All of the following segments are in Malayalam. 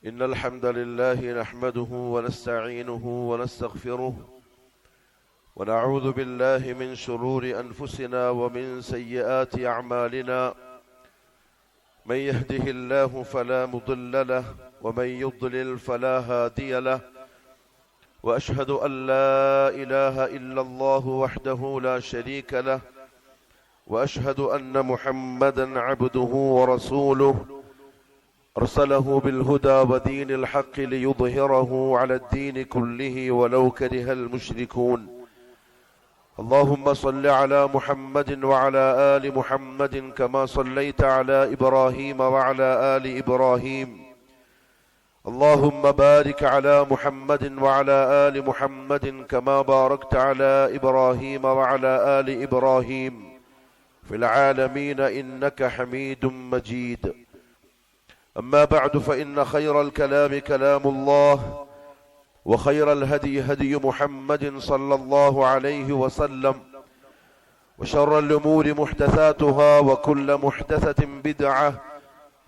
إن الحمد لله نحمده ونستعينه ونستغفره ونعوذ بالله من شرور أنفسنا ومن سيئات أعمالنا من يهده الله فلا مضل له ومن يضلل فلا هادي له وأشهد أن لا إله إلا الله وحده لا شريك له وأشهد أن محمدا عبده ورسوله أرسله بالهدى ودين الحق ليظهره على الدين كله ولو كره المشركون. اللهم صل على محمد وعلى آل محمد كما صليت على إبراهيم وعلى آل إبراهيم. اللهم بارك على محمد وعلى آل محمد كما باركت على إبراهيم وعلى آل إبراهيم في العالمين إنك حميد مجيد. أما بعد فإن خير الكلام كلام الله وخير الهدي هدي محمد صلى الله عليه وسلم وشر الأمور محدثاتها وكل محدثة بدعة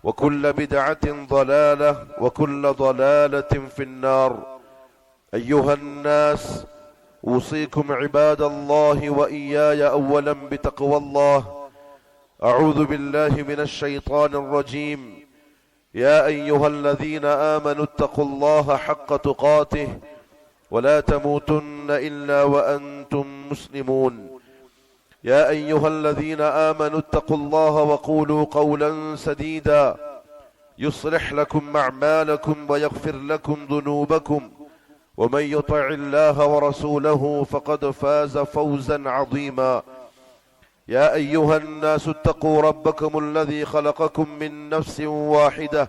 وكل بدعة ضلالة وكل ضلالة في النار. أيها الناس أوصيكم عباد الله وإياي أولا بتقوى الله. أعوذ بالله من الشيطان الرجيم. يا أيها الذين آمنوا اتقوا الله حق تقاته ولا تموتن إلا وأنتم مسلمون. يا أيها الذين آمنوا اتقوا الله وقولوا قولا سديدا يصلح لكم أعمالكم ويغفر لكم ذنوبكم ومن يطع الله ورسوله فقد فاز فوزا عظيما. يا أيها الناس اتقوا ربكم الذي خلقكم من نفس واحدة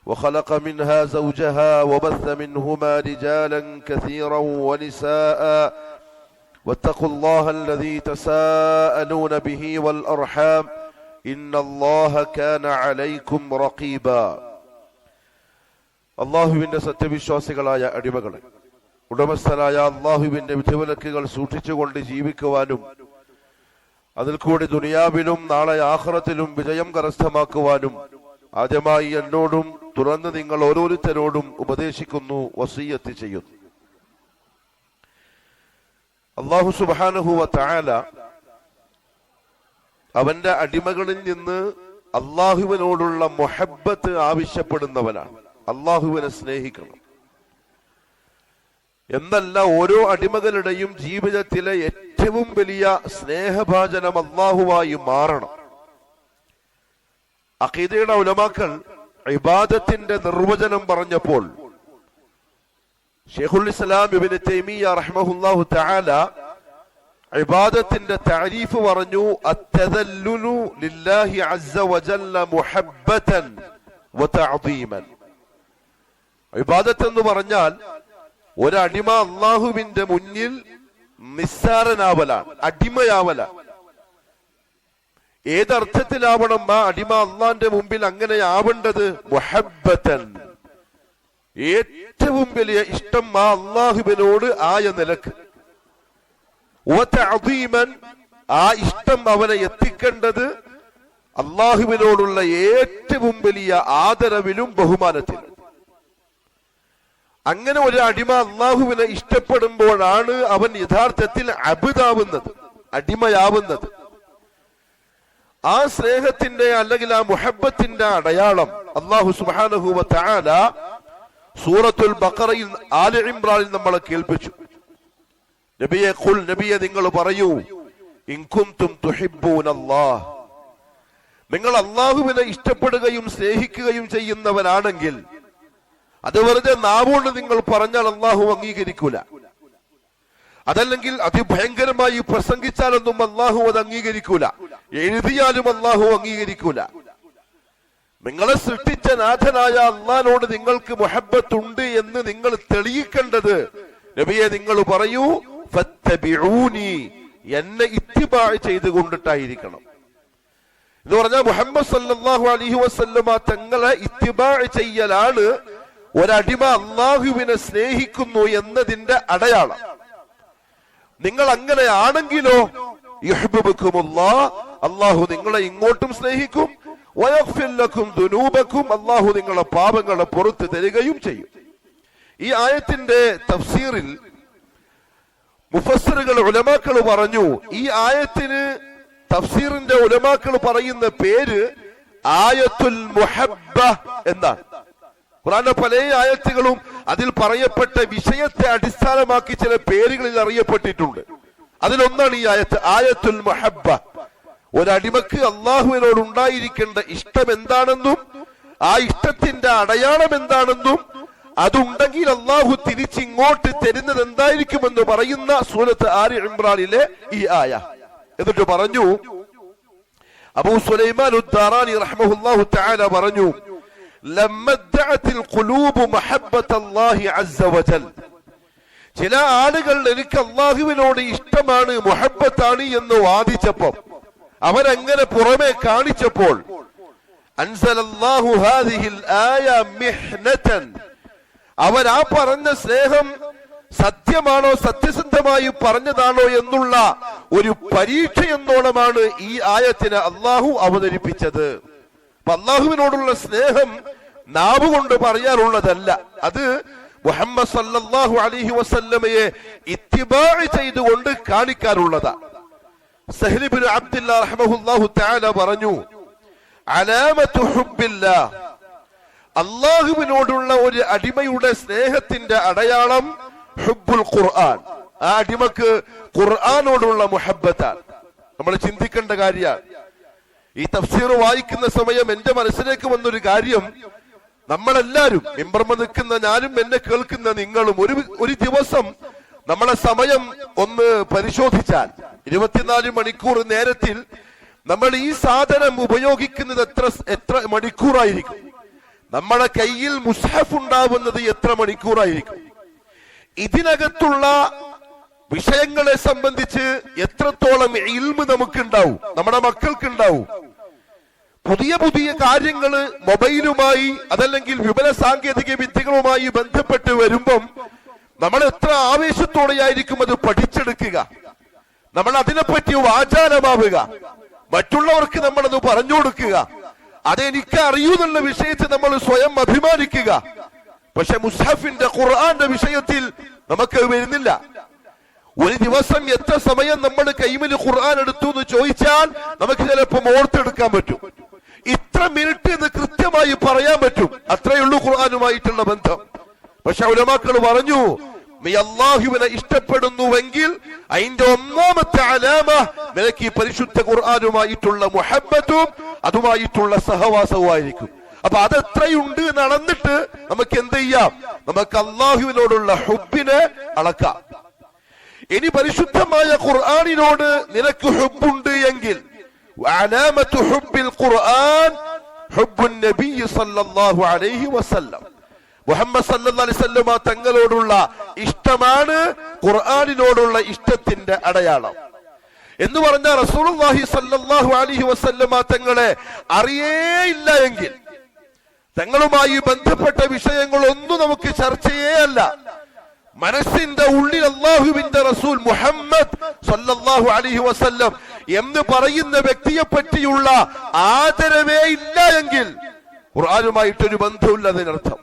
وخلق منها زوجها وبث منهما رجالا كثيرا ونساء واتقوا الله الذي تساءلون به والأرحام إن الله كان عليكم رقيبا. അള്ളാഹുവിന്റെ സത്യവിശ്വാസികളായ അടിമകളെ, ഉടമസ്ഥനായ അള്ളാഹുവിന്റെ വിധിവിലക്കുകൾ സൂക്ഷിച്ചുകൊണ്ട് ജീവിക്കുവാനും അതിൽ കൂടി ദുനിയാവിലും നാളെ ആഖിറത്തിലും വിജയം കരസ്ഥമാക്കുവാനും ആദ്യമായി എന്നോടും തുറന്ന് നിങ്ങൾ ഓരോരുത്തരോടും ഉപദേശിക്കുന്നു, വസിയ്യത്ത് ചെയ്യുന്നു. അല്ലാഹു സുബ്ഹാനഹു വ തആല അവന്റെ അടിമകളിൽ നിന്ന് അള്ളാഹുവിനോടുള്ള മുഹബ്ബത്ത് ആവശ്യപ്പെടുന്നവനാണ്. അള്ളാഹുവിനെ സ്നേഹിക്കണം എന്നല്ല, ഓരോ അടിമകളുടെയും ജീവിതത്തിലെ ഏറ്റവും വലിയ സ്നേഹഭാജനം അള്ളാഹുവായി മാറണം. അഖീദയുടെ ഉലമാക്കൾ ഇബാദത്തിന്റെ നിർവചനം പറഞ്ഞപ്പോൾ ശൈഖുൽ ഇസ്ലാം ഇബ്നു തൈമിയ്യ റഹ്മഹുല്ലാഹു തആല ഇബാദത്തിന്റെ തഅരീഫ് പറഞ്ഞു, അത്തദല്ലുലു ലില്ലാഹി അസ്സ വജല്ല മുഹബ്ബതൻ വതഅദീമൻ. ഇബാദത്ത് എന്ന് പറഞ്ഞാൽ ഒരടിമ അള്ളാഹുവിന്റെ മുന്നിൽ നിസ്സാരനാവലാണ്, അടിമയാവലാണ്. ഏതർത്ഥത്തിലാവണം ആ അടിമ അള്ളാന്റെ മുമ്പിൽ അങ്ങനെ ആവേണ്ടത്? മുഹബ്ബതൻ, ഏറ്റവും വലിയ ഇഷ്ടം ആ അള്ളാഹുവിനോട് ആയ നിലക്ക്. വതഅദീമൻ, ആ ഇഷ്ടം അവനെ എത്തിക്കേണ്ടത് അള്ളാഹുവിനോടുള്ള ഏറ്റവും വലിയ ആദരവിലും ബഹുമാനത്തിലും. അങ്ങനെ ഒരു അടിമ അള്ളാഹുവിനെ ഇഷ്ടപ്പെടുമ്പോഴാണ് അവൻ യഥാർത്ഥത്തിൽ അബ്ദാവുന്നത്, അടിമയാവുന്നത്. ആ സ്നേഹത്തിന്റെ അല്ലെങ്കിൽ ആ മുഹബ്ബത്തിന്റെ അടയാളം അല്ലാഹു സുബ്ഹാനഹു വ തആല സൂറത്തുൽ ബഖറയിൽ ആലി ഇംറാനിൽ നമ്മളെ കേൾപ്പിച്ചു. നബിയെ ഖുൽ, നബിയെ നിങ്ങൾ പറയൂ, ഇൻ കുൻതും തുഹിബ്ബൂനല്ലാഹ്, നിങ്ങൾ അള്ളാഹുവിനെ ഇഷ്ടപ്പെടുകയും സ്നേഹിക്കുകയും ചെയ്യുന്നവരാണെങ്കിൽ അത് വെറുതെ നാവുകൊണ്ട് നിങ്ങൾ പറഞ്ഞാൽ അള്ളാഹു അംഗീകരിക്കൂല. അതല്ലെങ്കിൽ അതിഭയങ്കരമായി പ്രസംഗിച്ചാലൊന്നും അള്ളാഹു അത് അംഗീകരിക്കൂല, എഴുതിയാലും അള്ളാഹു അംഗീകരിക്കൂല. നിങ്ങളെ സൃഷ്ടിച്ച നാഥനായ അള്ളാഹിനോട് നിങ്ങൾക്ക് മുഹബ്ബത്തുണ്ട് എന്ന് നിങ്ങൾ തെളിയിക്കേണ്ടത് നബിയെ നിങ്ങൾ പറയൂ, ഫത്തബിഊനി, എന്നെ ഇത്തിബാ ചെയ്തുകൊണ്ടിട്ടായിരിക്കണം. എന്ന് പറഞ്ഞാൽ മുഹമ്മദ് സല്ലല്ലാഹു അലൈഹി വസല്ലമ തങ്ങളെ ഇത്തിബാ ചെയ്യലാണ് ഒരടിമ അള്ളാഹുവിനെ സ്നേഹിക്കുന്നു എന്നതിന്റെ അടയാളം. നിങ്ങൾ അങ്ങനെ ആണെങ്കിലോ യുഹ്ബിബുക്കുമുല്ലാഹ്, അള്ളാഹു നിങ്ങളെ ഇങ്ങോട്ടും സ്നേഹിക്കും, വയഗ്ഫിർ ലക്കും ദുനൂബക്കും, അല്ലാഹു നിങ്ങളുടെ പാപങ്ങളെ പുറത്തു തരികയും ചെയ്യും. ഈ ആയത്തിന്റെ തഫ്സീറിൽ മുഫസ്സിറുകൾ ഉലമാക്കൾ പറഞ്ഞു, ഈ ആയത്തിന് തഫ്സീറിന്റെ ഉലമാക്കൾ പറയുന്ന പേര് ആയത്തുൽ മുഹബ്ബ എന്നാണ്. ഖുർആനിലെ പല ആയത്തുകളും അതിൽ പറയപ്പെട്ട വിഷയത്തെ അടിസ്ഥാനമാക്കി ചില പേരുകളിൽ അറിയപ്പെട്ടിട്ടുണ്ട്. അതിലൊന്നാണ് ഈ ആയത്ത്, ആയത്തുൽ മുഹബ്ബ. ഒരടിമക്ക് അള്ളാഹുവിനോട് ഉണ്ടായിരിക്കേണ്ട ഇഷ്ടം എന്താണെന്നും ആ ഇഷ്ടത്തിന്റെ അടയാളം എന്താണെന്നും അതുണ്ടെങ്കിൽ അള്ളാഹു തിരിച്ചിങ്ങോട്ട് തരുന്നത് എന്തായിരിക്കുമെന്ന് പറയുന്ന സൂറത്ത് ആലി ഇംറാനിലെ ഈ ആയ. എന്നിട്ട് പറഞ്ഞു, അബൂ സുലൈമാൻ ഉദ്ദാറാനി റഹ്മഹുല്ലാഹു തആല പറഞ്ഞു, ലമ്മദ്ദഅത്തിൽ ഖുലൂബു മഹബ്ബത്തല്ലാഹി അസ്സ വജൽ. ചില ആളുകൾ എനിക്ക് അള്ളാഹുവിനോട് ഇഷ്ടമാണ്, മുഹബ്ബത്താണ് എന്ന് വാദിച്ചപ്പോൾ, അവരങ്ങനെ പുറമെ കാണിച്ചപ്പോൾ, അൻസലല്ലാഹു ഹാദിഹിൽ ആയ മിഹ്നതൻ, അവരാ പറഞ്ഞ സ്നേഹം സത്യമാണോ സത്യസന്ധമായി പറഞ്ഞതാണോ എന്നുള്ള ഒരു പരീക്ഷ എന്നോണമാണ് ഈ ആയത്തിനെ അള്ളാഹു അവതരിപ്പിച്ചത്. അപ്പൊ അള്ളാഹുവിനോടുള്ള സ്നേഹം നാവ് കൊണ്ട് പറയാനുള്ളതല്ല, അത് മുഹമ്മദ് സല്ലല്ലാഹു അലൈഹി വസല്ലമയെ ഇത്തിബാഅ് ചെയ്തുകൊണ്ട് കാണിക്കാനുള്ളതാണ്. സഹ്ൽ ഇബ്നു അബ്ദുല്ലാഹ് റഹ്മഹുല്ലാഹു തആല പറഞ്ഞു, അലാമത്തു ഹുബ്ബില്ലാഹ്, അള്ളാഹുവിനോടുള്ള ഒരു അടിമയുടെ സ്നേഹത്തിന്റെ അടയാളം ഹുബ്ബുൽ ഖുർആൻ, ആ അടിമക്ക് ഖുർആനോടുള്ള മുഹബ്ബത്താണ്. നമ്മൾ ചിന്തിക്കേണ്ട കാര്യമാണ്. ഈ തഫ്സീർ വായിക്കുന്ന സമയം എന്റെ മനസ്സിലേക്ക് വന്നൊരു കാര്യം, നമ്മളെല്ലാരും മിമ്പർമ നിൽക്കുന്ന ഞാനും എന്നെ കേൾക്കുന്ന നിങ്ങളും ഒരു ദിവസം നമ്മളെ സമയം ഒന്ന് പരിശോധിച്ചാൽ 24 മണിക്കൂർ നേരത്തിൽ നമ്മൾ ഈ സാധനം ഉപയോഗിക്കുന്നത് എത്ര മണിക്കൂറായിരിക്കും? നമ്മുടെ കയ്യിൽ മുസ്ഹഫ് ഉണ്ടാവുന്നത് എത്ര മണിക്കൂറായിരിക്കും? ഇതിനകത്തുള്ള വിഷയങ്ങളെ സംബന്ധിച്ച് എത്രത്തോളം ഇൽമ് നമുക്കുണ്ടാവും, നമ്മുടെ മക്കൾക്കുണ്ടാവും? പുതിയ പുതിയ കാര്യങ്ങള് മൊബൈലുമായി അതല്ലെങ്കിൽ വിവര സാങ്കേതിക വിദ്യകളുമായി ബന്ധപ്പെട്ട് വരുമ്പം നമ്മൾ എത്ര ആവേശത്തോടെയായിരിക്കും അത് പഠിച്ചെടുക്കുക, നമ്മൾ അതിനെപ്പറ്റി വാചാലമാവുക, മറ്റുള്ളവർക്ക് നമ്മളത് പറഞ്ഞു കൊടുക്കുക, അതെനിക്ക് അറിയൂ എന്നുള്ള വിഷയത്തിൽ നമ്മൾ സ്വയം അഭിമാനിക്കുക. പക്ഷെ മുസ്ഹഫിന്റെ ഖുർആന്റെ വിഷയത്തിൽ നമുക്ക് വരുന്നില്ല. ഒരു ദിവസം എത്ര സമയം നമ്മൾ കൈമിൽ ഖുർആൻ എടുത്തു എന്ന് ചോദിച്ചാൽ നമുക്ക് ചിലപ്പോൾ ഓർത്തെടുക്കാൻ പറ്റും. ഇത്ര മിനിറ്റ് എന്ന് കൃത്യമായി പറയാൻ പറ്റും. അത്രയുള്ളൂ ഖുർആനുമായിട്ടുള്ള ബന്ധം. പക്ഷെ ഉലമാക്കൾ പറഞ്ഞു, നീ അല്ലാഹുവിനെ ഇഷ്ടപ്പെടുന്നുവെങ്കിൽ അതിന്റെ ഒന്നാമത്തെ അലാമ നിനക്ക് ഈ പരിശുദ്ധ ഖുർആനുമായിട്ടുള്ള മുഹബ്ബത്തും അതുമായിട്ടുള്ള സഹവാസവുമായിരിക്കും. അപ്പൊ അതെത്രയുണ്ട് നടന്നിട്ട് നമുക്ക് എന്ത് ചെയ്യാം? നമുക്ക് അല്ലാഹുവിനോടുള്ള ഹുബ്ബിനെ അളക്കാം. ഇനി പരിശുദ്ധമായ ഖുർആനിനോട് നിനക്ക് ഹുബ്ബുണ്ട് എങ്കിൽ അലാമത്തു ഹുബ്ബിൽ ഖുർആൻ ഹുബ്ബുൻ നബി സല്ലല്ലാഹു അലൈഹി വസല്ലം, മുഹമ്മദ് സല്ലല്ലാഹു അലൈഹി വസല്ലമ തങ്ങളോടുള്ള ഇഷ്ടമാണ് ഖുർആനിനോടുള്ള ഇഷ്ടത്തിന്റെ അടയാളം. എന്ന് പറഞ്ഞാൽ റസൂലുള്ളാഹി സല്ലല്ലാഹു അലൈഹി വസല്ലമ തങ്ങളെ അറിയേയില്ല എങ്കിൽ തങ്ങളുമായി ബന്ധപ്പെട്ട വിഷയങ്ങളൊന്നും നമുക്ക് ചർച്ചയേ അല്ല. മനസ്സിന്റെ ഉള്ളിൽ അല്ലാഹുവിന്റെ റസൂൽ മുഹമ്മദ് സല്ലല്ലാഹു അലൈഹി വസല്ലം എന്ന് പറയുന്ന വ്യക്തിയെ പറ്റിയുള്ള ആദരവേ ഇല്ല എങ്കിൽ ഖുർആനുമായിട്ടൊരു ബന്ധമില്ല അതിനർത്ഥം.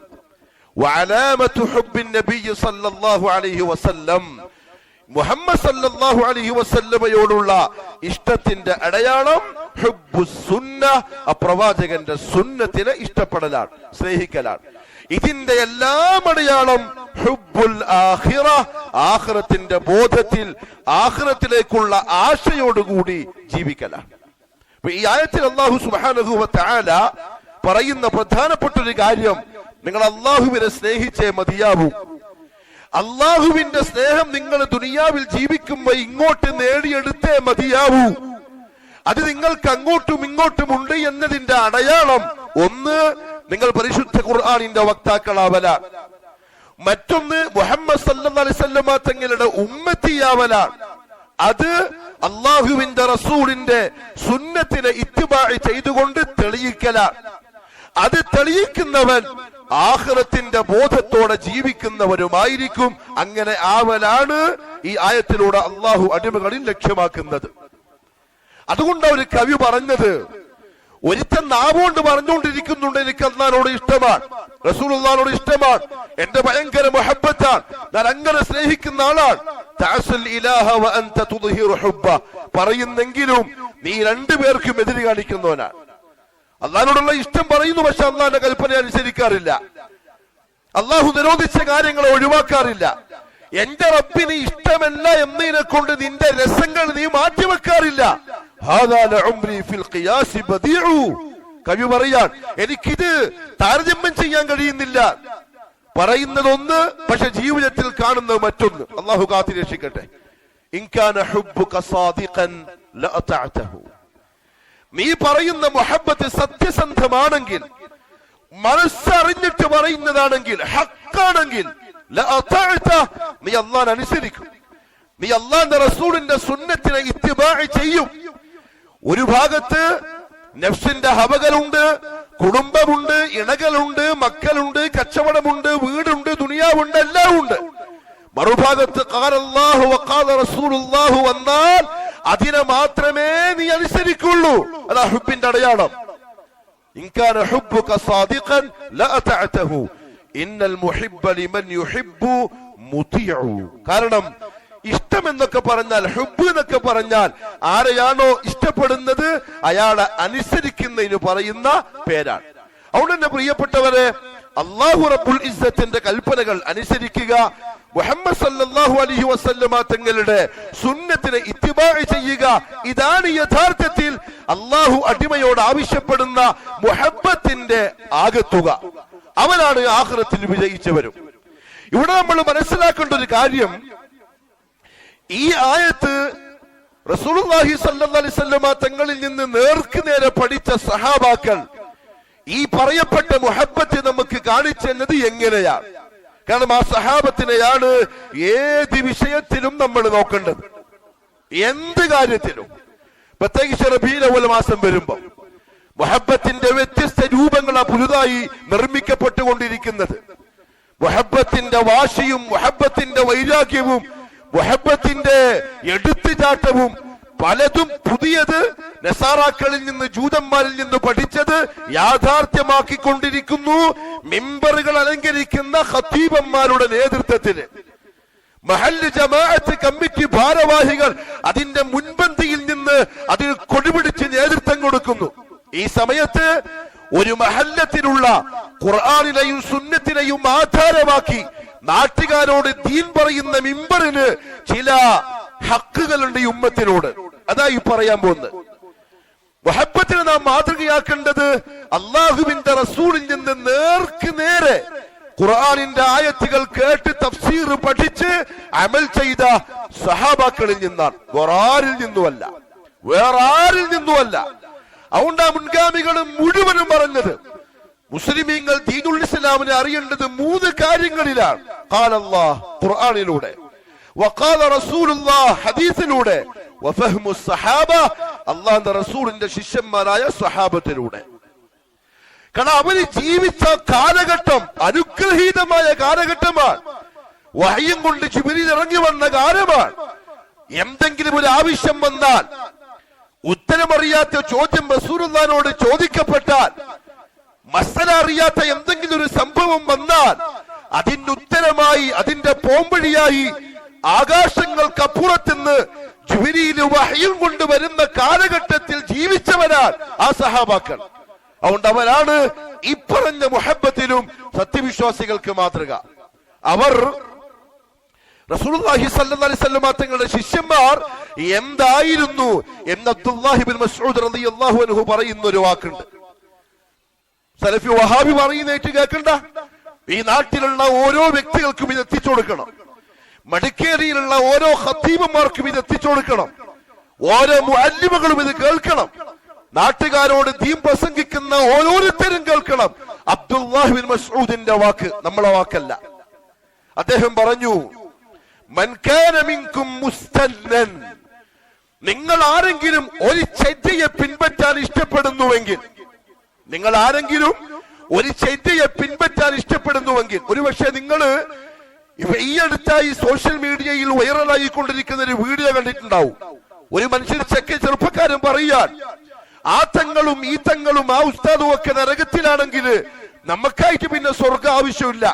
വഅലാമത്തു ഹുബ്ബിൻ നബി സല്ലല്ലാഹു അലൈഹി വസല്ലം, മുഹമ്മദ് സല്ലല്ലാഹു അലൈഹി വസല്ലമയോടുള്ള ഇഷ്ടത്തിന്റെ അടയാളം ഹുബ്ബുസ് സുന്ന, പ്രവാചകന്റെ സുന്നത്തിനെ ഇഷ്ടപ്പെടലാണ്, സ്നേഹിക്കലാണ്. ഇതിന്റെ എല്ലാം അടയാളം ഹുബ്ബുൽ ആഖിറ, ആഖിറത്തിന്റെ ബോധത്തിൽ ആഖിറത്തിലേക്കുള്ള ആശയോടുകൂടി ജീവിക്കലാണ്. ഈ ആയത്തിൽ അല്ലാഹു സുബ്ഹാനഹു വ തആല പറയുന്ന പ്രധാനപ്പെട്ട ഒരു കാര്യം, നിങ്ങൾ അല്ലാഹുവിനെ സ്നേഹിച്ചേ മതിയാവൂ. അല്ലാഹുവിന്റെ സ്നേഹം നിങ്ങൾ ദുനിയാവിൽ ജീവിക്കുമ്പോൾ ഇങ്ങോട്ട് നേടിയെടുത്തേ മതിയാവൂ. അത് നിങ്ങൾക്ക് അങ്ങോട്ടും ഇങ്ങോട്ടും ഉണ്ട് എന്നതിന്റെ അടയാളം ഒന്ന്, നിങ്ങൾ പരിശുദ്ധ ഖുർആനിന്റെ വക്താക്കളാവലാണ്. മറ്റൊന്ന് മുഹമ്മദ് സല്ലല്ലാഹു അലൈഹി വസല്ലമ തങ്ങളുടെ ഉമ്മത്തിയാവലാണ്. അത് അല്ലാഹുവിന്റെ റസൂലിന്റെ സുന്നത്തിനെ ഇത്തിബാഅ് ചെയ്തുകൊണ്ട് തെളിയിക്കലാണ്. അത് തെളിയിക്കുന്നവൻ ആഖിറത്തിന്റെ ബോധത്തോടെ ജീവിക്കുന്നവരുമായിരിക്കും. അങ്ങനെ ആവലാണ് ഈ ആയത്തിലൂടെ അള്ളാഹു അടിമകളിൽ ലക്ഷ്യമാക്കുന്നത്. അതുകൊണ്ട് ഒരു കവി പറഞ്ഞത്, ഒരുത്തൻ നാവുകൊണ്ട് പറഞ്ഞുകൊണ്ടിരിക്കുന്നുണ്ട് എനിക്ക് അല്ലാഹുവിനോട് ഇഷ്ടമാണ്, റസൂലുള്ളാഹിനോട് ഇഷ്ടമാണ്, എന്റെ ഭയങ്കര മുഹബ്ബത്താണ്, ഞാൻ അങ്ങനെ സ്നേഹിക്കുന്ന ആളാണ്. തഅസൽ ഇലാഹ വ അൻത തുദ്ഹിറു ഹുബ്ബ, പറയുന്നെങ്കിലും നീ രണ്ടുപേർക്കും എതിര് കാണിക്കുന്നവനാണ്. അല്ലാഹുവിനോടുള്ള ഇഷ്ടം പറയുന്നു, പക്ഷെ അല്ലാഹുവിന്റെ കൽപ്പന അനുസരിക്കാറില്ല, അല്ലാഹു നിരോധിച്ച കാര്യങ്ങളെ ഒഴിവാക്കാറില്ല. എന്റെ റബ്ബിന് ഇഷ്ടമല്ല എന്നതിനെ കൊണ്ട് നിന്റെ രസങ്ങൾ നീ മാറ്റിവെക്കാറില്ല. കവി പറയാൻ എനിക്കിത് താരതമ്യം ചെയ്യാൻ കഴിയുന്നില്ല. പറയുന്നത് ഒന്ന്, പക്ഷെ ജീവിതത്തിൽ കാണുന്നത് മറ്റൊന്ന്. അള്ളാഹു കാത്തി രക്ഷിക്കട്ടെ. നീ പറയുന്ന മുഹബ്ബത്ത് സത്യസന്ധമാണെങ്കിൽ, മനസ്സറിഞ്ഞിട്ട് പറയുന്നതാണെങ്കിൽ, ഹക്കാണെങ്കിൽ, നീ അല്ലാഹുവിനെ അനുസരിക്കും, നീ അല്ലാഹുവിന്റെ റസൂലിന്റെ സുന്നത്തിനെ ഇത്തിബാഅ് ചെയ്യും. ഒരു ഭാഗത്ത് നഫ്സിന്റെ ഹവകളുണ്ട്, കുടുംബമുണ്ട്, ഇണകളുണ്ട്, മക്കളുണ്ട്, കച്ചവടമുണ്ട്, വീടുണ്ട്, ദുനിയാവുണ്ട്, എല്ലാം ഉണ്ട്. മറുഭാഗത്ത് ഖാലല്ലാഹു വഖാല റസൂലുള്ളാഹു വന്നാൽ അതിനെ മാത്രമേ നീ അനുസരിക്കുള്ളൂ. അതാ ഹുബ്ബിന്റെ അടയാളം. ഇൻ കാന ഹുബ്ബുക സാദിഖൻ ലഅതഅതഹു ഇന്നൽ മുഹിബ്ബ ലിമൻ യുഹിബ്ബു മുതിഉ. കാരണം ഇഷ്ടം എന്നൊക്കെ പറഞ്ഞാൽ, ഹുബ്ബ് എന്നൊക്കെ പറഞ്ഞാൽ ആരെയാണോ ഇഷ്ടപ്പെടുന്നത് അയാളെ അനുസരിക്കുന്നതിന് പറയുന്ന പേരാണ്. അതുകൊണ്ട് തന്നെ പ്രിയപ്പെട്ടവരെ, അല്ലാഹു റബ്ബുൽ ഇസ്സത്തിന്റെ കൽപ്പനകൾ അനുസരിക്കുക, മുഹമ്മദ് സല്ലല്ലാഹു അലൈഹി വസല്ലമ തങ്ങളുടെ സുന്നത്തിനെ ഇത്തിബാഅ് ചെയ്യുക, ഇതാണ് യഥാർത്ഥത്തിൽ അല്ലാഹു അടിമയോട് ആവശ്യപ്പെടുന്ന മുഹബ്ബത്തിന്റെ ആകത്തുക. അവനാണ് ആഖിറത്തിൽ വിജയിച്ചവരും. ഇവിടെ നമ്മൾ മനസ്സിലാക്കേണ്ട ഒരു കാര്യം, ഈ ആയത്ത് റസൂലുള്ളാഹി സ്വല്ലല്ലാഹു അലൈഹി വസല്ലമ തങ്ങളിൽ നിന്ന് നേർക്ക് നേരെ പഠിച്ച സഹാബാക്കൾ ഈ പറയപ്പെട്ട മുഹബ്ബത്ത് നമുക്ക് കാണിച്ചെന്നത് എങ്ങനെയാണ്? കാരണം ആ സഹാബത്തിനെയാണ് ഏത് വിഷയത്തിലും നമ്മൾ നോക്കേണ്ടത്, എന്ത് കാര്യത്തിലും. പ്രത്യേകിച്ച് റബീഉൽ അവ്വൽ മാസം വരുമ്പോൾ മുഹബ്ബത്തിന്റെ വ്യത്യസ്ത രൂപങ്ങളാണ് പുതുതായി നിർമ്മിക്കപ്പെട്ടുകൊണ്ടിരിക്കുന്നത്. മുഹബ്ബത്തിന്റെ വാശിയും മുഹബ്ബത്തിന്റെ വൈരാഗ്യവും മുഹബ്ബത്തിന്റെ എടുത്തുചാട്ടവും പലതും പുതിയത് നസാറാക്കളിൽ നിന്ന്, ജൂതന്മാരിൽ നിന്ന് പഠിച്ചത് യാഥാർത്ഥ്യമാക്കിക്കൊണ്ടിരിക്കുന്നു. മിമ്പറുകൾ അലങ്കരിക്കുന്ന ഖതീബന്മാരുടെ നേതൃത്വത്തിന് മഹല്ല് ജമാഅത്ത് കമ്മിറ്റി ഭാരവാഹികൾ അതിന്റെ മുൻപന്തിയിൽ നിന്ന് അതിൽ കൊടിപിടിച്ച് നേതൃത്വം കൊടുക്കുന്നു. ഈ സമയത്ത് ഒരു മഹല്ലത്തിലുള്ള ഖുർആനിനെയും സുന്നത്തിനെയും ആധാരമാക്കി നാട്ടുകാരോട് ദീൻ പറയുന്ന മിമ്പറിന് ചില ഹക്കുകളുണ്ട് ഈ ഉമ്മത്തിനോട്. അതായി പറയാൻ പോകുന്നത്. മുഹബ്ബത്തിനെ നാം മാതൃകയാക്കേണ്ടത് അല്ലാഹുവിന്റെ റസൂലിൽ നിന്ന് നേർക്ക് നേരെ ഖുർആനിന്റെ ആയത്തുകൾ കേട്ട് തഫ്സീർ പഠിച്ച് അമൽ ചെയ്ത സഹാബാക്കളിൽ നിന്നാണ്, വേറാരിൽ നിന്നുമല്ല, വേറാരിൽ നിന്നുമല്ല. അതുകൊണ്ട് ആ മുൻഗാമികൾ മുഴുവനും പറഞ്ഞത് മുസ്ലിമീങ്ങൾ ദീനുൽ ഇസ്ലാമിനെ അറിയേണ്ടത് മൂന്ന് കാര്യങ്ങളിലാണ്. ഖാലല്ലാഹ് ഖുർആനിലൂടെ, വഖാല റസൂലുള്ളാഹ് ഹദീസിലൂടെ, വഫഹ്മു സഹാബ അല്ലാഹുവിന്റെ റസൂലിന്റെ ശിഷ്യന്മാരായ സ്വഹാബത്തിലൂടെ. കാരണം അവര് ജീവിച്ച കാലഘട്ടം അനുഗ്രഹീതമായ കാലഘട്ടമാണ്. വഹയും കൊണ്ട് ജിബ്രീൽ ഇറങ്ങി വന്ന കാലമാണ്. എന്തെങ്കിലും ഒരു ആവശ്യം വന്നാൽ, ഉത്തരമറിയാത്ത ചോദ്യം റസൂലുള്ളാഹിനോട് ചോദിക്കപ്പെട്ടാൽ, മസല അറിയാത്ത എന്തെങ്കിലും ഒരു സംഭവം വന്നാൽ അതിന്റെ ഉത്തരമായി, അതിന്റെ പോംവഴിയായി ആകാശങ്ങൾക്കപ്പുറത്തുനിന്ന് ജിബ്രീൽ വഹയും കൊണ്ട് വരുന്ന കാലഘട്ടത്തിൽ ജീവിച്ചവരാണ് ആ സഹാബാക്കൾ. അതുകൊണ്ട് അവരാണ് ഈ പറഞ്ഞ മുഹബ്ബത്തിലും സത്യവിശ്വാസികൾക്ക് മാതൃക. അവർ റസൂലുള്ളാഹി സ്വല്ലല്ലാഹു അലൈഹി വസല്ലം തങ്ങളുടെ ശിഷ്യന്മാർ എന്തായിരുന്നു എന്ന് അബ്ദുല്ലാഹി ഇബ്നു മസ്ഊദ് റളിയല്ലാഹു അൻഹു പറയുന്ന ഒരു വാക്കുണ്ട്. സലഫി വഹാബി പറയുന്നേറ്റ് കേൾക്കണ്ട. ഈ നാട്ടിലുള്ള ഓരോ വ്യക്തികൾക്കും ഇത് എത്തിച്ചു കൊടുക്കണം. മടിക്കേരിയിലുള്ള ഓരോ ഖതീബന്മാർക്കും ഇത് എത്തിച്ചു കൊടുക്കണം. ഓരോ മുഅല്ലിമുകളും ഇത് കേൾക്കണം. നാട്ടുകാരോട് ദീൻ പ്രസംഗിക്കുന്ന ഓരോരുത്തരും കേൾക്കണം. അബ്ദുല്ലാഹി ഇബ്നു മസ്ഊദിന്റെ വാക്ക് നമ്മളെ വാക്കല്ല. അദ്ദേഹം പറഞ്ഞു, മൻ കാന മിൻകും മുസ്തന്നൻ, നിങ്ങൾ ആരെങ്കിലും ഒരു ചര്യയെ പിൻപറ്റാൻ ഇഷ്ടപ്പെടുന്നുവെങ്കിൽ, നിങ്ങൾ ആരെങ്കിലും ഒരു ചര്യയെ പിൻപറ്റാൻ ഇഷ്ടപ്പെടുന്നുവെങ്കിൽ, ഒരുപക്ഷെ നിങ്ങൾ ഈ അടുത്തായി സോഷ്യൽ മീഡിയയിൽ വൈറലായിക്കൊണ്ടിരിക്കുന്ന ഒരു വീഡിയോ കണ്ടിട്ടുണ്ടാവും. ഒരു മനുഷ്യൻ ചെറുപ്പക്കാരൻ പറയാൻ, ആ തങ്ങളും ഈ തങ്ങളും ആ ഉസ്താദും ഒക്കെ നരകത്തിലാണെങ്കിൽ നമുക്കായിട്ട് പിന്നെ സ്വർഗം ആവശ്യമില്ല.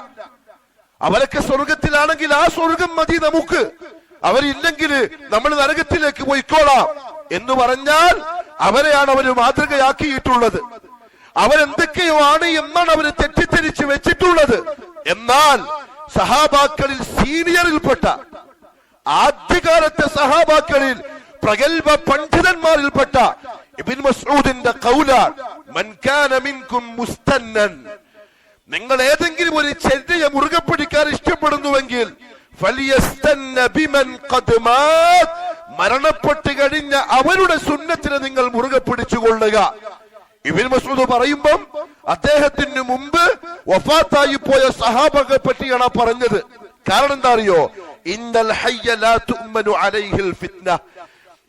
അവരൊക്കെ സ്വർഗത്തിലാണെങ്കിൽ ആ സ്വർഗം മതി നമുക്ക്. അവരില്ലെങ്കിൽ നമ്മൾ നരകത്തിലേക്ക് പോയിക്കോളാം എന്ന് പറഞ്ഞാൽ അവരെയാണ് അവര് മാതൃകയാക്കിയിട്ടുള്ളത്. അവരെന്തൊക്കെയോ ആണ് എന്നാണ് അവര് തെറ്റിദ്ധരിച്ച് വെച്ചിട്ടുള്ളത്. എന്നാൽ സഹാബാക്കളിൽ സീനിയറിൽപ്പെട്ട ആദ്യകാലത്തെ സഹാബാക്കളിൽ പ്രഗൽഭ പണ്ഡിതന്മാരിൽപ്പെട്ട ഇബ്നു മസ്ഊദിന്റെ ഖൗലാണ്, മൻ കാന മിൻകും മുസ്തന്നൻ, നിങ്ങൾ ഏതെങ്കിലും ഒരു ചര്യയെ മുറുകെ പിടിക്കാൻ ഇഷ്ടപ്പെടുന്നുവെങ്കിൽ ഫലിയസ്തന്ന ബിമൻ ഖദ് മാത്, മരണപ്പെട്ട് കഴിഞ്ഞ അവരുടെ സുന്നത്തിനെ നിങ്ങൾ മുറുകെ പിടിച്ചുകൊള്ളുക. ഇബ്നു മസ്ഊദ് പറയുമ്പം അദ്ദേഹത്തിന് മുമ്പ് വഫാത്തായി പോയ സഹാബകളെ പറ്റിയാണ് പറഞ്ഞത്. കാരണം എന്താ അറിയോ? ഇന്നൽ ഹയ്യ ലാ തുഅ്മനു അലൈഹിൽ ഫിത്ന,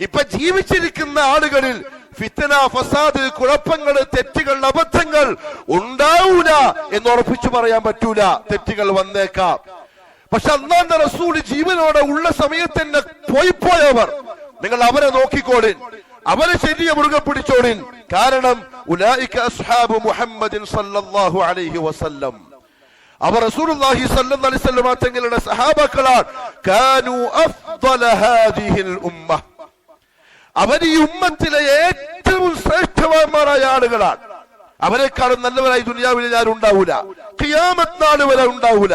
ഇപ്പൊ ജീവിച്ചിരിക്കുന്ന ആളുകളിൽ ഫിത്ന, ഫസാദ്, കുഴപ്പങ്ങൾ, തെറ്റുകൾ, അബദ്ധങ്ങൾ ഉണ്ടാവൂല എന്ന് ഉറപ്പിച്ചു പറയാൻ പറ്റൂല. തെറ്റുകൾ വന്നേക്കാം. പക്ഷെ അല്ലാഹുവിന്റെ റസൂൽ ജീവനോടെ ഉള്ള സമയത്ത് തന്നെ പോയവർ, നിങ്ങൾ അവരെ നോക്കിക്കോളിൻ, അവരെ ശരിയെ മുറുകെ പിടിച്ചോളിൻ. കാരണം ഉലൈക അസ്ഹാബു മുഹമ്മദിൻ സല്ലല്ലാഹു അലൈഹി വസല്ലം, അവർ റസൂലുള്ളാഹി സ്വല്ലല്ലാഹു അലൈഹി വസല്ലം തങ്ങളുടെ സഹാബാക്കളാണ്. കാനു അഫ്ദല ഹാദിഹിൽ ഉമ്മ, അവർ ഈ ഉമ്മത്തിലെ ഏറ്റവും ശ്രേഷ്ഠവാന്മാരായ ആളുകളാണ്. അവരെക്കാളും നല്ലവരായി ദുനിയാവിൽ ഞാൻ ഉണ്ടാവൂല, ഖിയാമത്ത് നാൾ വരെ ഉണ്ടാവൂല.